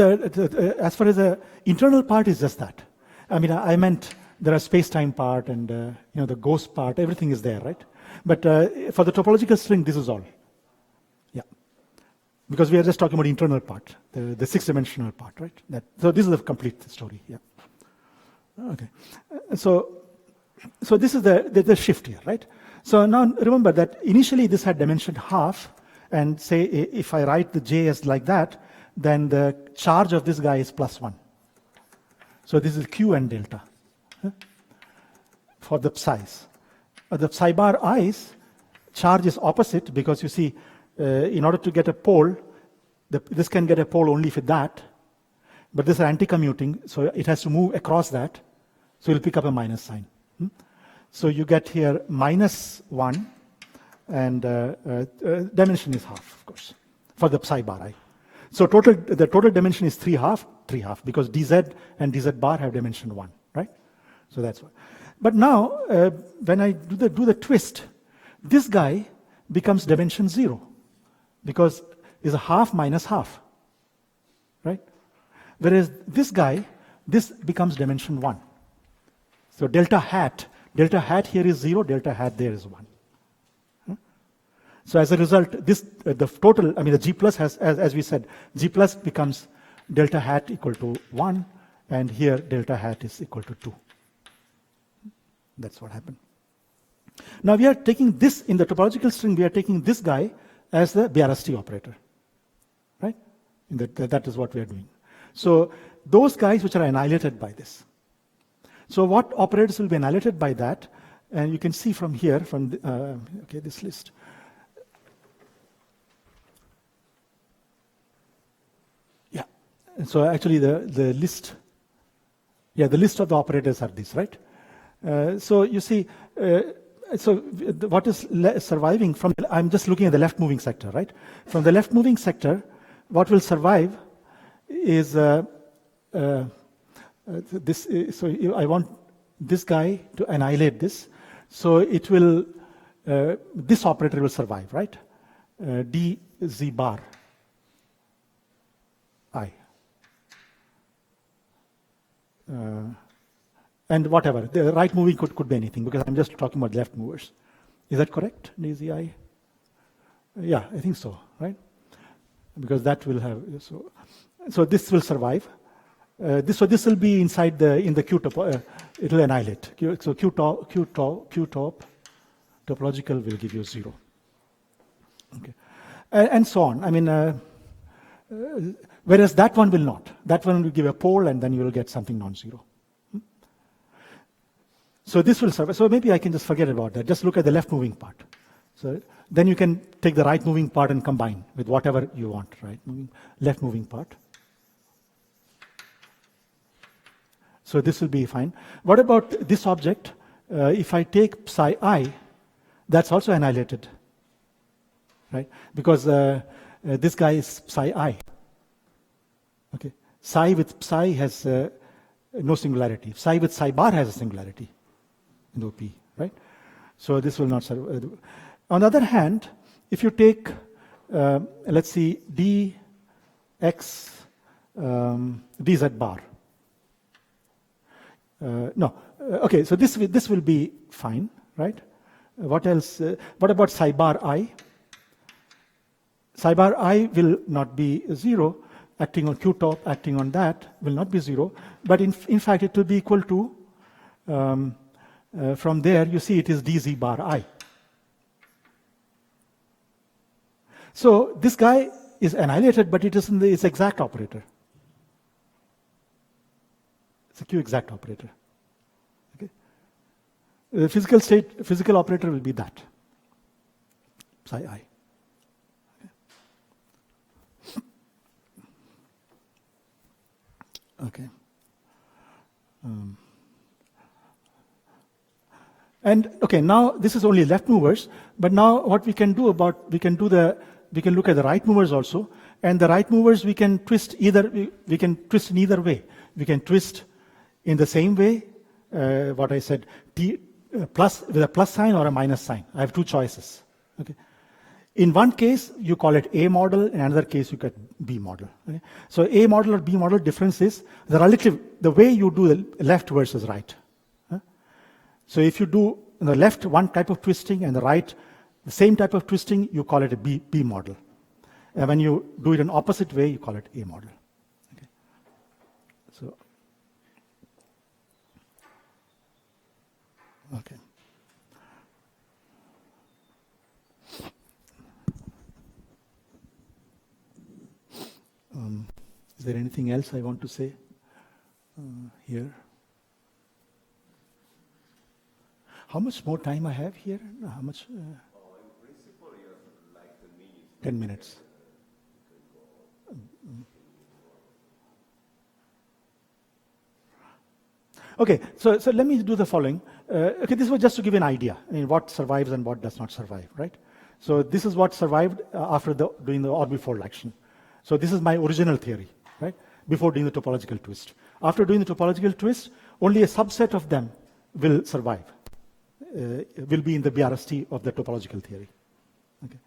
as far as the internal part is just that. I mean, I meant there are space-time part and the ghost part. Everything is there, right? But for the topological string, this is all. Yeah, because we are just talking about internal part, the six-dimensional part, right? So this is the complete story. Yeah. Okay. So this is the shift here, right? So now remember that initially this had dimension half, and say if I write the J as like that, then the charge of this guy is +1. So this is Q and delta for the psi's. The psi bar i's charge is opposite, because you see, in order to get a pole, this can get a pole only with that, but this is anti-commuting, so it has to move across that, so you'll pick up a minus sign. So you get here -1, and dimension is half, of course, for the psi bar I. So the total dimension is 3/2, because dz and dz bar have dimension 1, right? So that's why. But now, when I do the twist, this guy becomes dimension 0, because it's a half minus half, right? Whereas this guy, this becomes dimension 1. So delta hat here is 0, delta hat there is 1. So as a result, the total, I mean the G plus has, as we said, G plus becomes delta hat equal to 1, and here delta hat is equal to 2. That's what happened. Now we are taking this, in the topological string, we are taking this guy as the BRST operator, right? That is what we are doing. So those guys which are annihilated by this. So what operators will be annihilated by that? And you can see from here, from this list. Yeah. And so actually the list, the list of the operators are this, right? So you see, what is surviving from, I'm just looking at the left moving sector, right? From the left moving sector, what will survive is this. So I want this guy to annihilate this. So it will, this operator will survive, right? dz bar I. And whatever, the right moving could be anything, because I'm just talking about left movers. Is that correct, dzi? Yeah, I think so, right? Because that will have, so this will survive. So this will be inside in the Q top, it will annihilate. So Q top, Topological will give you 0. Okay. And so on. I mean, whereas that one will not. That one will give a pole and then you will get something non-zero. So this will survive. So maybe I can just forget about that. Just look at the left moving part. So then you can take the right moving part and combine with whatever you want, right? Left moving part. So this will be fine. What about this object? If I take psi I, that's also annihilated, right? Because this guy is psi I. Okay. Psi with psi has no singularity. Psi with psi bar has a singularity in OP, right? So this will not serve. On the other hand, if you take, let's see, dx dz bar. No, okay, so this will be fine, right? What else? What about psi bar I? Psi bar I will not be 0, acting on Q top, acting on that, will not be 0, but in fact it will be equal to, from there you see it is dz bar I. So this guy is annihilated, but it is in its exact operator. It's a Q exact operator. Okay. The physical operator will be that, psi I. Okay. And okay, now this is only left movers, but now what we can do we can look at the right movers also, and the right movers we can twist we can twist in either way. We can twist in the same way, what I said, plus with a plus sign or a minus sign. I have two choices. Okay. In one case, you call it A model. In another case, you get B model. Okay? So A model or B model difference is the way you do the left versus right. Huh? So if you do on the left one type of twisting and the right the same type of twisting, you call it a B model. And when you do it in opposite way, you call it A model. Okay. So, okay. Is there anything else I want to say here? How much more time I have here? How much? in principle, you have like 10 minutes. 10 minutes. Okay, so let me do the following. Okay, this was just to give an idea. I mean, what survives and what does not survive, right? So this is what survived after doing the Orbifold action. So this is my original theory, right? Before doing the topological twist. After doing the topological twist, only a subset of them will survive. Will be in the BRST of the topological theory. Okay.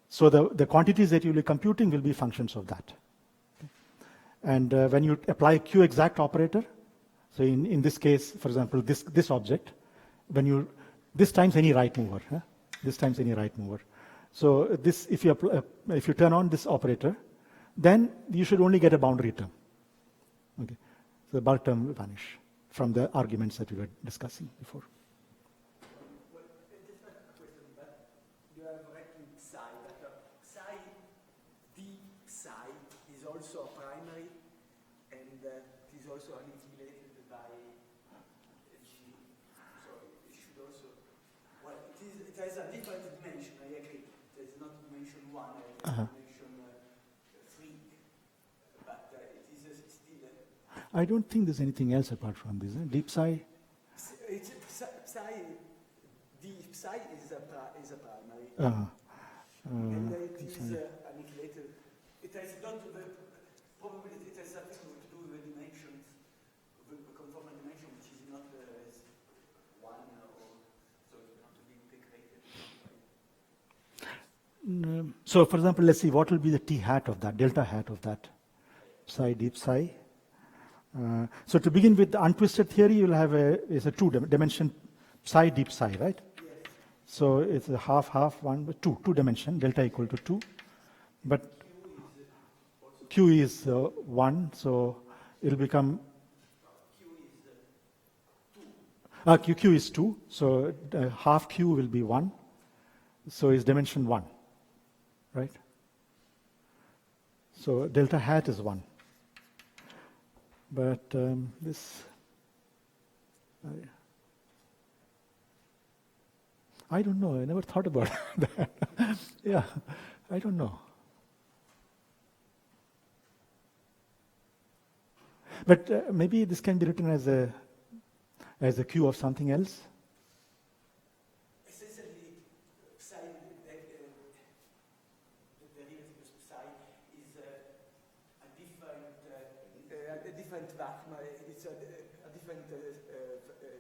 So the quantities that you'll be computing will be functions of that. Okay. And when you apply Q exact operator, so in this case, for example, this object, this times any right mover, huh? This times any right mover. So this, if you turn on this operator, then you should only get a boundary term. Okay. So the bulk term will vanish from the arguments that we were discussing before. Well, just a question, but you have written psi, but psi, d psi is also a primary, and it is also annihilated by G. So it should also, well, it has a different dimension, I agree. It is not dimension 1, it is dimension 3, but it is still... I don't think there's anything else apart from this. Deep psi? It's psi, d psi is a primary. And it is annihilated. It has not probably it has something to do with the dimensions, with the conformal dimension, which is not 1 or so it's not to be integrated. So for example, let's see, what will be the T hat of that, delta hat of that? Psi, deep psi. So to begin with the untwisted theory, you'll have it's a two-dimension psi, deep psi, right? Yes. So it's a half, 1, 2 dimension, delta equal to 2. But Q is 1, so it'll become... Q is 2. Q is 2, so half Q will be 1. So is dimension 1, right? So delta hat is 1. But this, I don't know. I never thought about that. Yeah, I don't know. But maybe this can be written as a Q of something else. Essentially, psi, the derivative of psi is a different vacuum. It's a different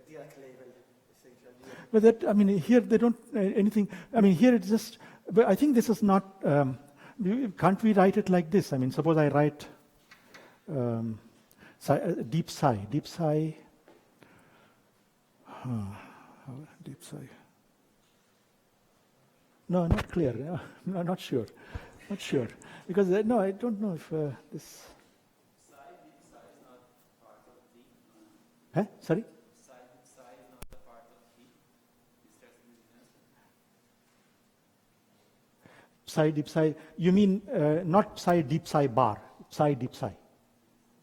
Dirac level, essentially. But that, I mean, here they don't anything. I mean, here it's just. But I think this is not. Can't we write it like this? I mean, suppose I write deep psi. Deep psi. Deep psi. No, not clear. No, not sure. Not sure. Because no, I don't know if this. Psi, deep psi is not part of D. Huh? Sorry? Psi, deep psi is not a part of D. Is there significance? Psi deep psi. You mean not psi deep psi bar. Psi deep psi.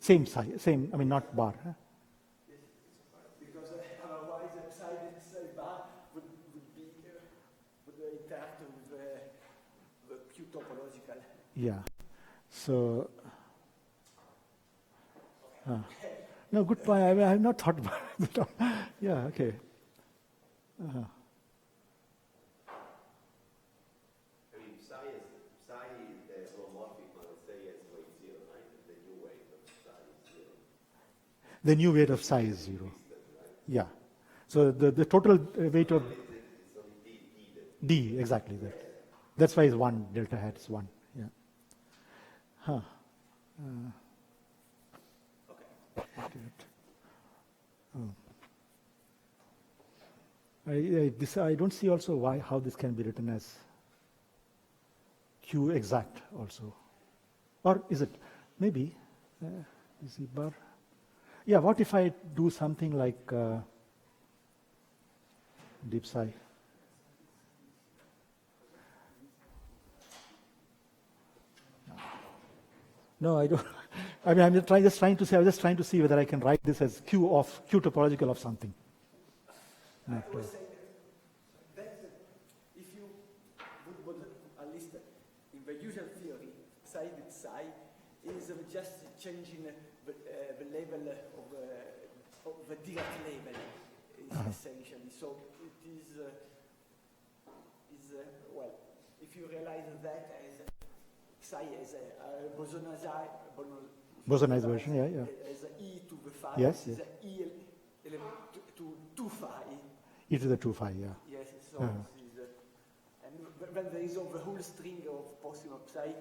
Same psi. Same. I mean, not bar. Huh? Because otherwise, the psi bar would interact with the Q topological. Yeah. So. No, good point. I have not thought about it. Yeah. Okay. I mean, psi is the holomorphic one, let's say it's weight 0, right? The new weight of psi is 0. The new weight of psi is 0. Yeah. So the total weight of It's only D, exactly. That's why it's 1, delta hat is 1. Yeah. Huh. I don't see also how this can be written as Q exact also. Or is it? Maybe. Is it bar? Yeah, what if I do something like deep psi? No, I don't. I mean, I'm just trying to say. I was just trying to see whether I can write this as Q topological of something. I was saying that if you would, at least in the usual theory, psi with psi is just changing the level of the Dirac level, essentially. So it is, well, if you realize that as psi as a Bosonized version, yeah. As E to the phi, Yes, is E element to 2 phi. E to the 2 phi, yeah. Yes, so this is, and when there is the whole string of possible psi,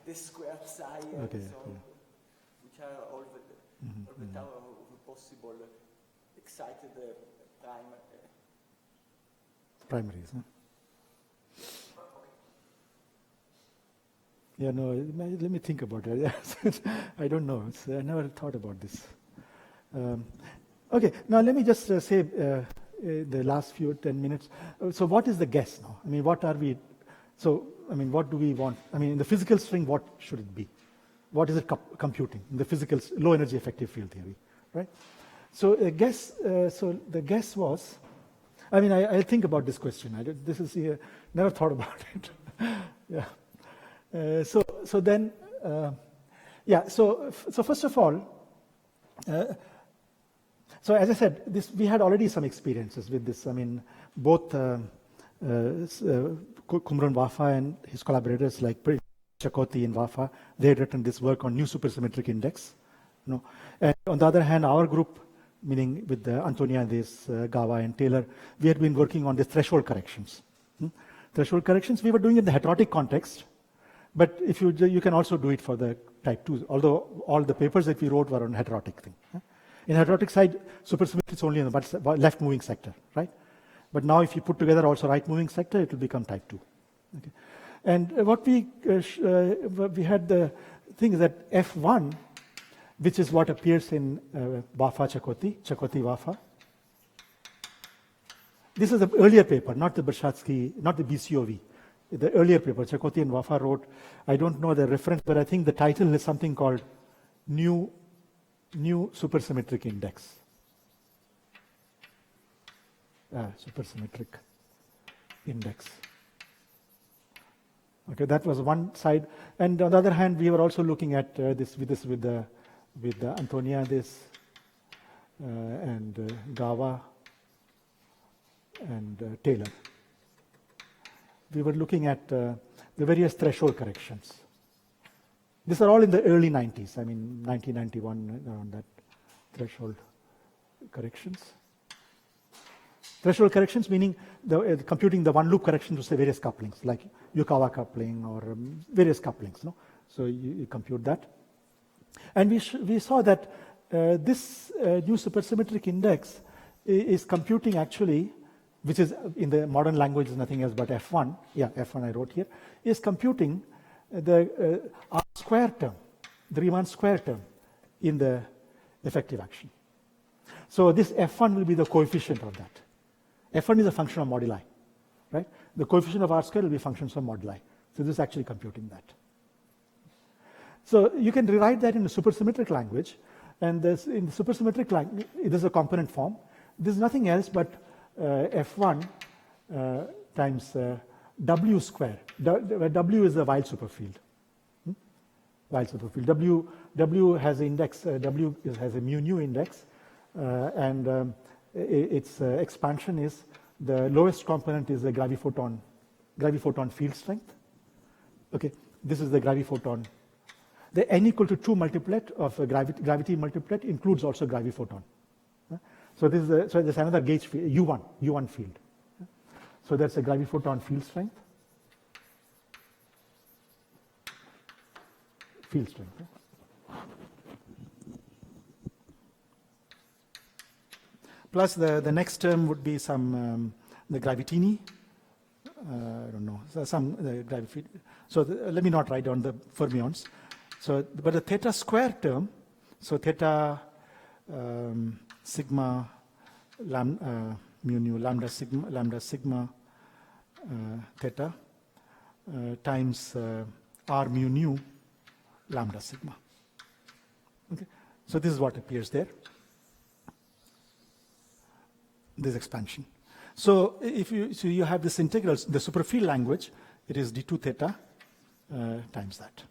the square psi, Okay, so, yeah. which are all the tower of possible excited Primaries, huh? Yeah, no, let me think about it. Yes. I don't know. I never thought about this. Okay, now let me just say the last 10 minutes. So what is the guess now? I mean, what are we... So, I mean, what do we want? I mean, in the physical string, what should it be? What is it computing in the physical low energy effective field theory, right? So the guess was... I mean, I'll think about this question. Never thought about it. Yeah. So first of all, so as I said, we had already some experiences with this. I mean, both Kumran Wafa and his collaborators like Chakoti and Wafa, they had written this work on new supersymmetric index. And on the other hand, our group, meaning with Antonia, Gawa and Taylor, we had been working on the threshold corrections. Threshold corrections, we were doing it in the heterotic context. But if you can also do it for the type 2, although all the papers that we wrote were on heterotic thing. In heterotic side, supersymmetry is only in the left moving sector, right? But now if you put together also right moving sector, it will become type 2. Okay. And what we had the thing is that F1, which is what appears in Wafa Chakoti Wafa, This is the earlier paper, not the Bershadsky, not the BCOV. The earlier paper, Chakotay and Wafa wrote, I don't know the reference, but I think the title is something called New Supersymmetric Index. Supersymmetric Index. Okay, that was one side. And on the other hand, we were also looking at this with Antonia, and Gawa and Taylor. We were looking at the various threshold corrections. These are all in the early 90s, I mean 1991, around that threshold corrections. Threshold corrections meaning computing the one loop correction to say various couplings, like Yukawa coupling or various couplings. No? So you compute that. And we saw that this new supersymmetric index is computing actually, which is in the modern language is nothing else but F1. Yeah, F1 I wrote here, is computing the R square term, the Riemann square term in the effective action. So this F1 will be the coefficient of that. F1 is a function of moduli, right? The coefficient of R square will be functions of moduli. So this is actually computing that. So you can rewrite that in a supersymmetric language, and in the supersymmetric language, it is a component form. This is nothing else but F1 times W square, where W is the Weil superfield. Weil superfield. W has an index, W has a mu nu index, and its expansion is the lowest component is the graviphoton field strength. Okay, this is the graviphoton. The n equal to 2 multiplet of gravity multiplet includes also graviphoton. So this is so there's another gauge field, U1 field. So that's a graviphoton field strength. Plus the next term would be some the gravitini. I don't know, some gravity. So let me not write down the fermions. So, but the theta square term, so theta sigma mu nu lambda sigma theta times r mu nu lambda sigma. Okay, so this is what appears there. This expansion. So if you have this integrals, the superfield language, it is d2 theta times that.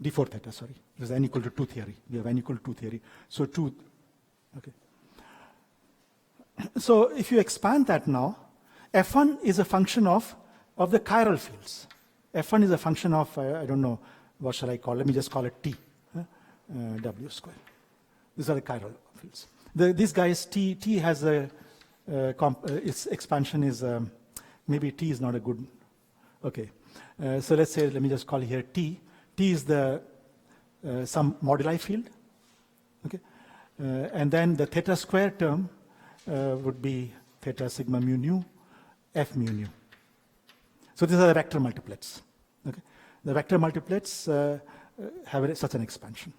d4 theta, sorry. This is n equal to 2 theory. We have n equal to 2 theory. So 2, okay. So if you expand that now, F1 is a function of the chiral fields. F1 is a function of, I don't know, what shall I call it? Let me just call it T, W square. These are the chiral fields. This guy is T has a, its expansion is, maybe T is not a good, okay. So let's say, let me just call here T. T is the some moduli field, okay, and then the theta square term would be theta sigma mu nu, F mu nu. So these are the vector multiplets. Okay, the vector multiplets have such an expansion.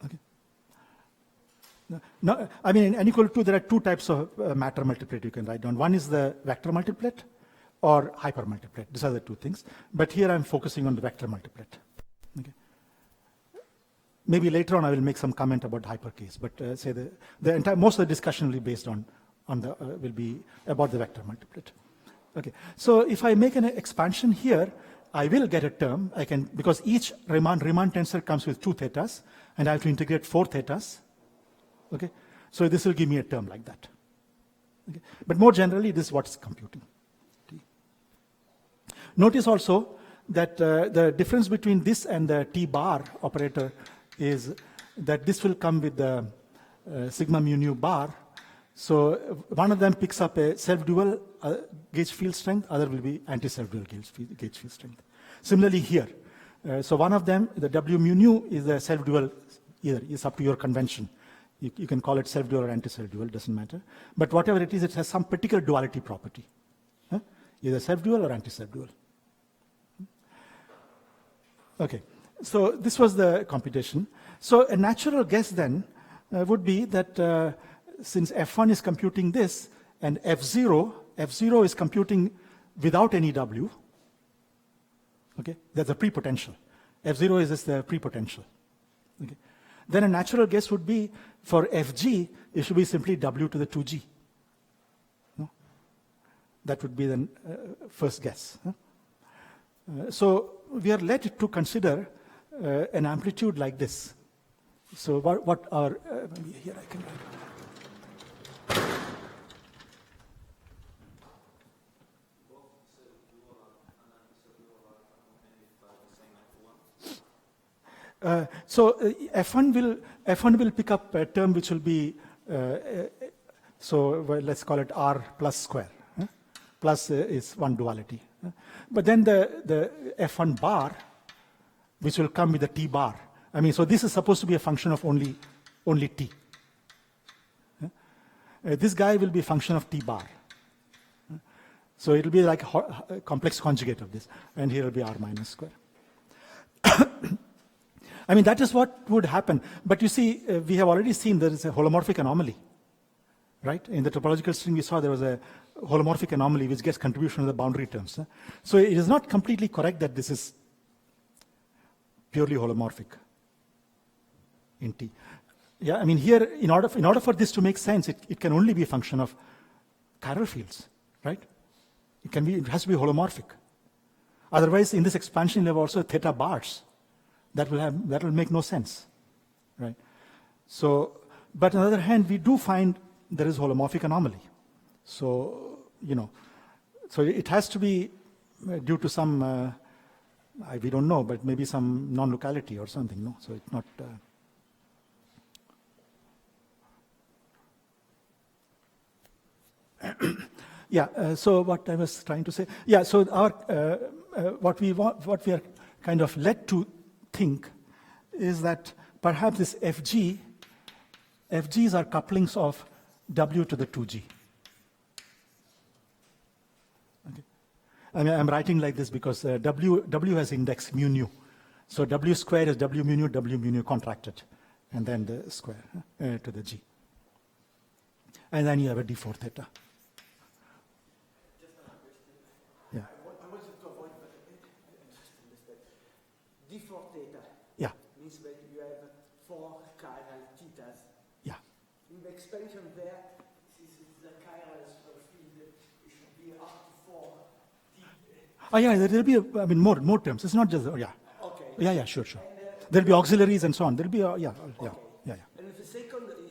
Okay. Now, I mean, in n equal to 2, there are two types of matter multiplet you can write down. One is the vector multiplet or hypermultiplet. These are the two things. But here I'm focusing on the vector multiplet. Okay. Maybe later on I will make some comment about hypercase. But say the entire most of the discussion will be based on the will be about the vector multiplet. Okay. So if I make an expansion here, I will get a term. I can, because each Riemann tensor comes with 2 thetas, and I have to integrate 4 thetas. Okay. So this will give me a term like that. Okay. But more generally, this is what's computing. Notice also that the difference between this and the T bar operator is that this will come with the sigma mu nu bar. So one of them picks up a self-dual gauge field strength, other will be anti-self-dual gauge field strength. Similarly here, so one of them, the W mu nu is a self-dual, either it's up to your convention. You can call it self-dual or anti-self-dual, doesn't matter. But whatever it is, it has some particular duality property. Either self-dual or anti-self-dual. Okay, so this was the computation. So a natural guess then would be that since F1 is computing this, and F0 is computing without any W, okay, that's a pre-potential. F0 is just the pre-potential. Okay. Then a natural guess would be for Fg, it should be simply W to the 2G. No? That would be the first guess. Huh? So we are led to consider an amplitude like this. So what are, maybe here I can write. F1 will pick up a term which will be, well, let's call it R plus square. Plus is one duality. But then the F1 bar, which will come with the T bar. I mean, so this is supposed to be a function of only T. This guy will be a function of T bar. So it will be like a complex conjugate of this. And here will be R minus square. I mean, that is what would happen. But you see, we have already seen there is a holomorphic anomaly. Right? In the topological string, we saw there was a holomorphic anomaly which gets contribution of the boundary terms. So it is not completely correct that this is purely holomorphic in T. Yeah, I mean, here, in order for this to make sense, it can only be a function of chiral fields, right? It has to be holomorphic. Otherwise, in this expansion, you have also theta bars. That will make no sense, right? So, but on the other hand, we do find there is holomorphic anomaly. So, so it has to be due to some, we don't know, but maybe some non-locality or something, no? So it's not. So what I was trying to say, so our, what we are kind of led to think is that perhaps this Fgs are couplings of W to the 2G. Okay. I mean, I'm writing like this because W has index mu nu. So W square is W mu nu contracted, and then the square to the G. And then you have a D4 theta. Yeah. I wanted to avoid, but D4 theta means that you have 4 chiral thetas. Yeah. In the expansion there, since it's the chiral field, it should be up to 4 theta. There will be more terms. It's not just, Okay. Yeah, sure. There will be auxiliaries and so on. There will be, Okay. Yeah. And the second is,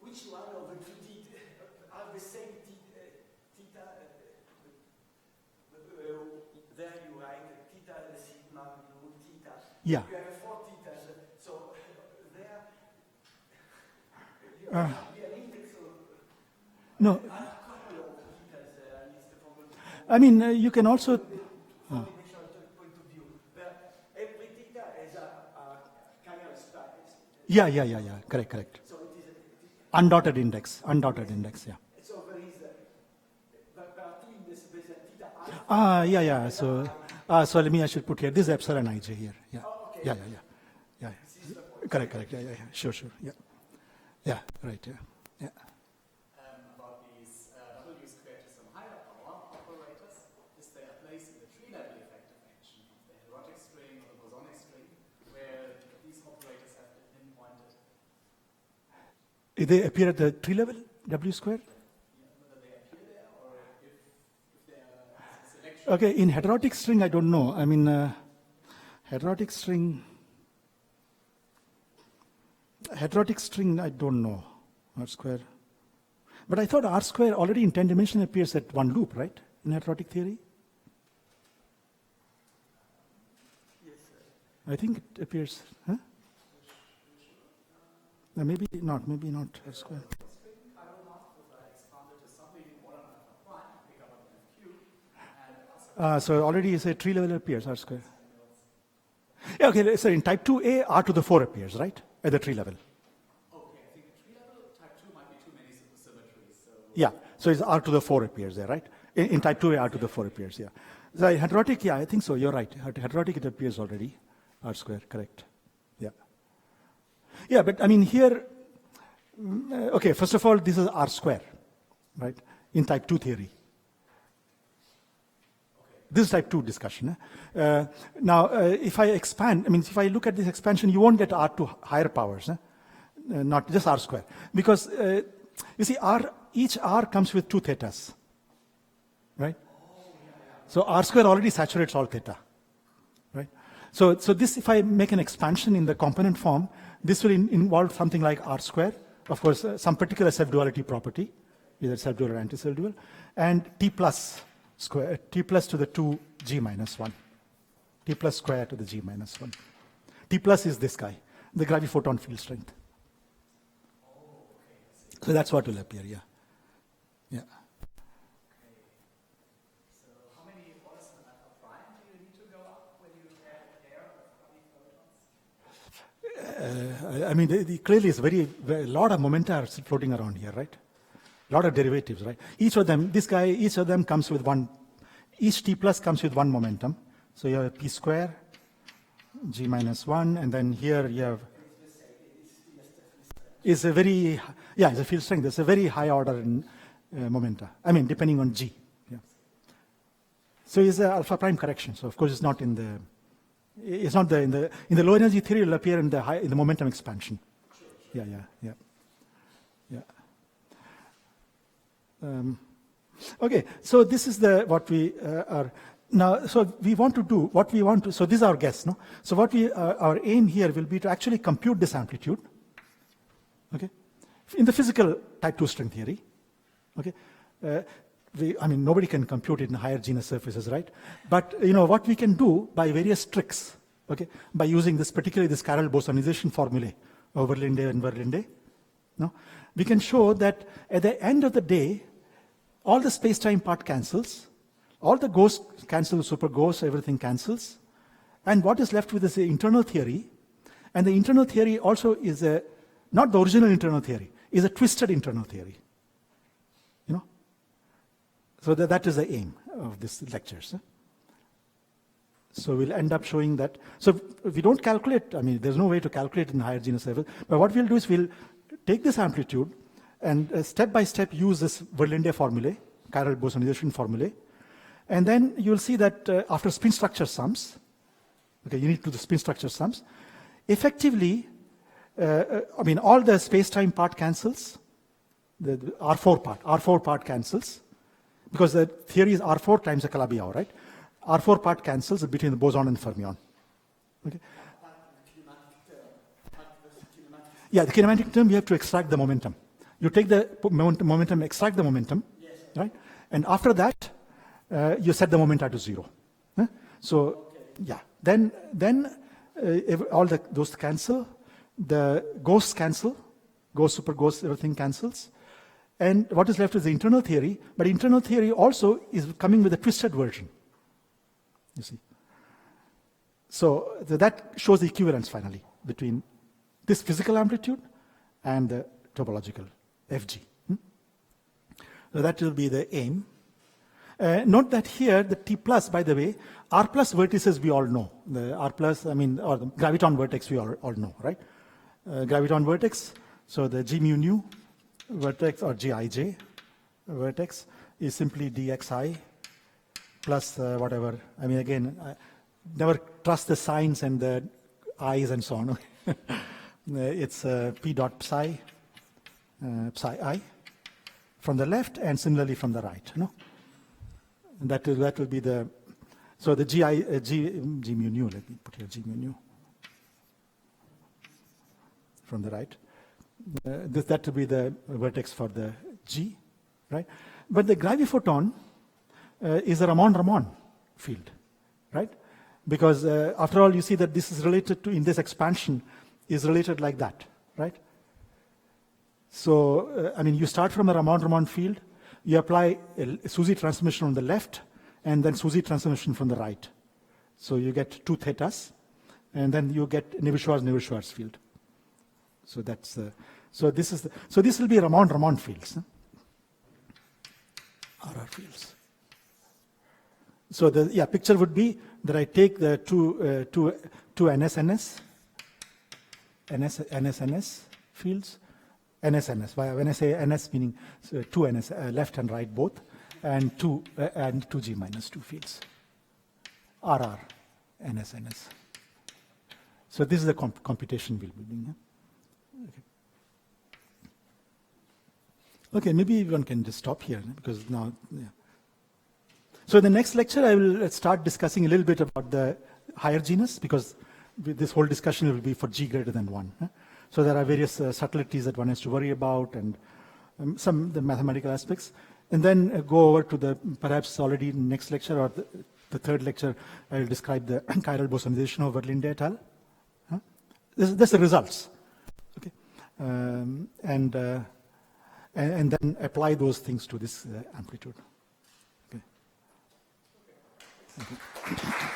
which one of the two theta are the same theta? There you write theta, sigma, mu, theta. Yeah. You have 4 thetas, so there you have an index of No, a couple of thetas, at least from the I mean, you can also, from dimensional point of view. Where every theta has a chiral space. yeah, correct. So it is Undotted index, yeah. so there is there are 2 indices, there's a theta alpha. So I should put here, this is epsilon ij here, yeah. Okay. Yeah. Correct, yeah, sure, yeah, right, yeah. About these W squared to some higher power operators, is there a place in the tree-level effective action of the heterotic string or the bosonic string where these operators have been pinpointed? They appear at the tree level, W squared? Whether they appear there or if they are selection. Okay, in heterotic string, I don't know. I mean, heterotic string, I don't know, R square. But I thought R square already in 10 dimension appears at one loop, right? In heterotic theory? Yes, I think it appears, huh? No, maybe not R square. So already you say tree level appears, R square. Yeah, okay, so in type 2a, R to the 4 appears, right? At the tree level. Okay, I think tree level, type 2 might be too many symmetries. So Yeah, so it's R to the 4 appears there, right? In type 2a, R to the 4 appears, yeah. So heterotic, yeah, I think so, you're right. Heterotic, it appears already, R square, correct. Yeah. Yeah, but I mean here, Okay, first of all, this is R square, right, in type 2 theory. This is type 2 discussion. Now, if I expand, I mean, if I look at this expansion, you won't get R to higher powers, not just R square. Because, you see, each R comes with 2 thetas, right? So R square already saturates all theta, right? So this, if I make an expansion in the component form, this will involve something like R square, of course, some particular self-duality property, either self-dual or anti-self-dual, and T plus square, T plus to the 2 G minus 1. T plus square to the G minus 1. T plus is this guy, the graviphoton field strength. So that's what will appear, yeah. Yeah. So how many orders of matter prime do you need to go up when you add a pair of gravity photons? I mean, clearly it's a lot of momenta are still floating around here, right? A lot of derivatives, right? Each of them, each of them comes with one, each T plus comes with one momentum. So you have P square, G minus 1, and then here you have, it's a very, yeah, it's a field strength. It's a very high order in momenta. I mean, depending on G. Yeah. So it's a alpha prime correction. So of course it's not in the, it's not in the low energy theory. It will appear in the momentum expansion. Yeah. Okay, so this is what we are now. So we want to do what we want to. So this is our guess, no? So what our aim here will be to actually compute this amplitude. Okay, in the physical type 2 string theory. Okay, I mean nobody can compute it in higher genus surfaces, right? But you know what we can do by various tricks. Okay, by using particularly this chiral bosonization formulae of Verlinde and Verlinde. No, we can show that at the end of the day, all the space-time part cancels, all the ghosts cancel, super ghosts, everything cancels, and what is left with is the internal theory, and the internal theory also is not the original internal theory, is a twisted internal theory. You know? So that is the aim of these lectures. So we'll end up showing that. So if we don't calculate, I mean, there's no way to calculate in higher genus level, but what we'll do is we'll take this amplitude and step by step use this Verlinde formulae, chiral bosonization formulae, and then you'll see that after spin structure sums, okay, you need to do the spin structure sums, effectively, I mean, all the space-time part cancels, the R4 part cancels, because the theory is R4 times the Calabi-Yau, right? R4 part cancels between the boson and fermion. Okay. Yeah, the kinematic term, you have to extract the momentum. You take the momentum, extract the momentum, yes, right? And after that, you set the momenta to 0. So, okay. Yeah, then all those cancel, the ghosts cancel, ghost, super ghost, everything cancels. And what is left is the internal theory, but internal theory also is coming with a twisted version, you see. So that shows the equivalence finally between this physical amplitude and the topological FG. So that will be the aim. Note that here the T plus, by the way, R plus vertices we all know. The R plus, I mean, or the graviton vertex we all know, right? Graviton vertex, so the G mu nu vertex or Gij vertex is simply dxi plus whatever. I mean, again, never trust the signs and the i's and so on. It's p dot psi I from the left and similarly from the right. No, and that will be the so the G mu nu. Let me put here G mu nu from the right. That will be the vertex for the G, right? But the graviphoton is a Ramon-Ramon field, right? Because after all, you see that this is related to, in this expansion, is related like that, right? So, I mean, you start from a Ramon-Ramon field, you apply a SUSY transmission on the left, and then SUSY transmission from the right. So you get 2 thetas, and then you get Neveu-Schwarz field. So that's so this will be Ramon-Ramon fields, RR fields. So the picture would be that I take the two NS fields, NS. When I say NS, meaning two NS, left and right both, and two G minus 2 fields. RR, NS. So this is the computation we'll be doing. Okay, maybe one can just stop here because now, yeah. So in the next lecture, I will start discussing a little bit about the higher genus because this whole discussion will be for G greater than 1. So there are various subtleties that one has to worry about and some of the mathematical aspects. And then go over to the, perhaps already in the next lecture or the third lecture, I will describe the chiral bosonization of Verlinde et al. That's the results. Okay. And then apply those things to this amplitude. Okay. Thank you.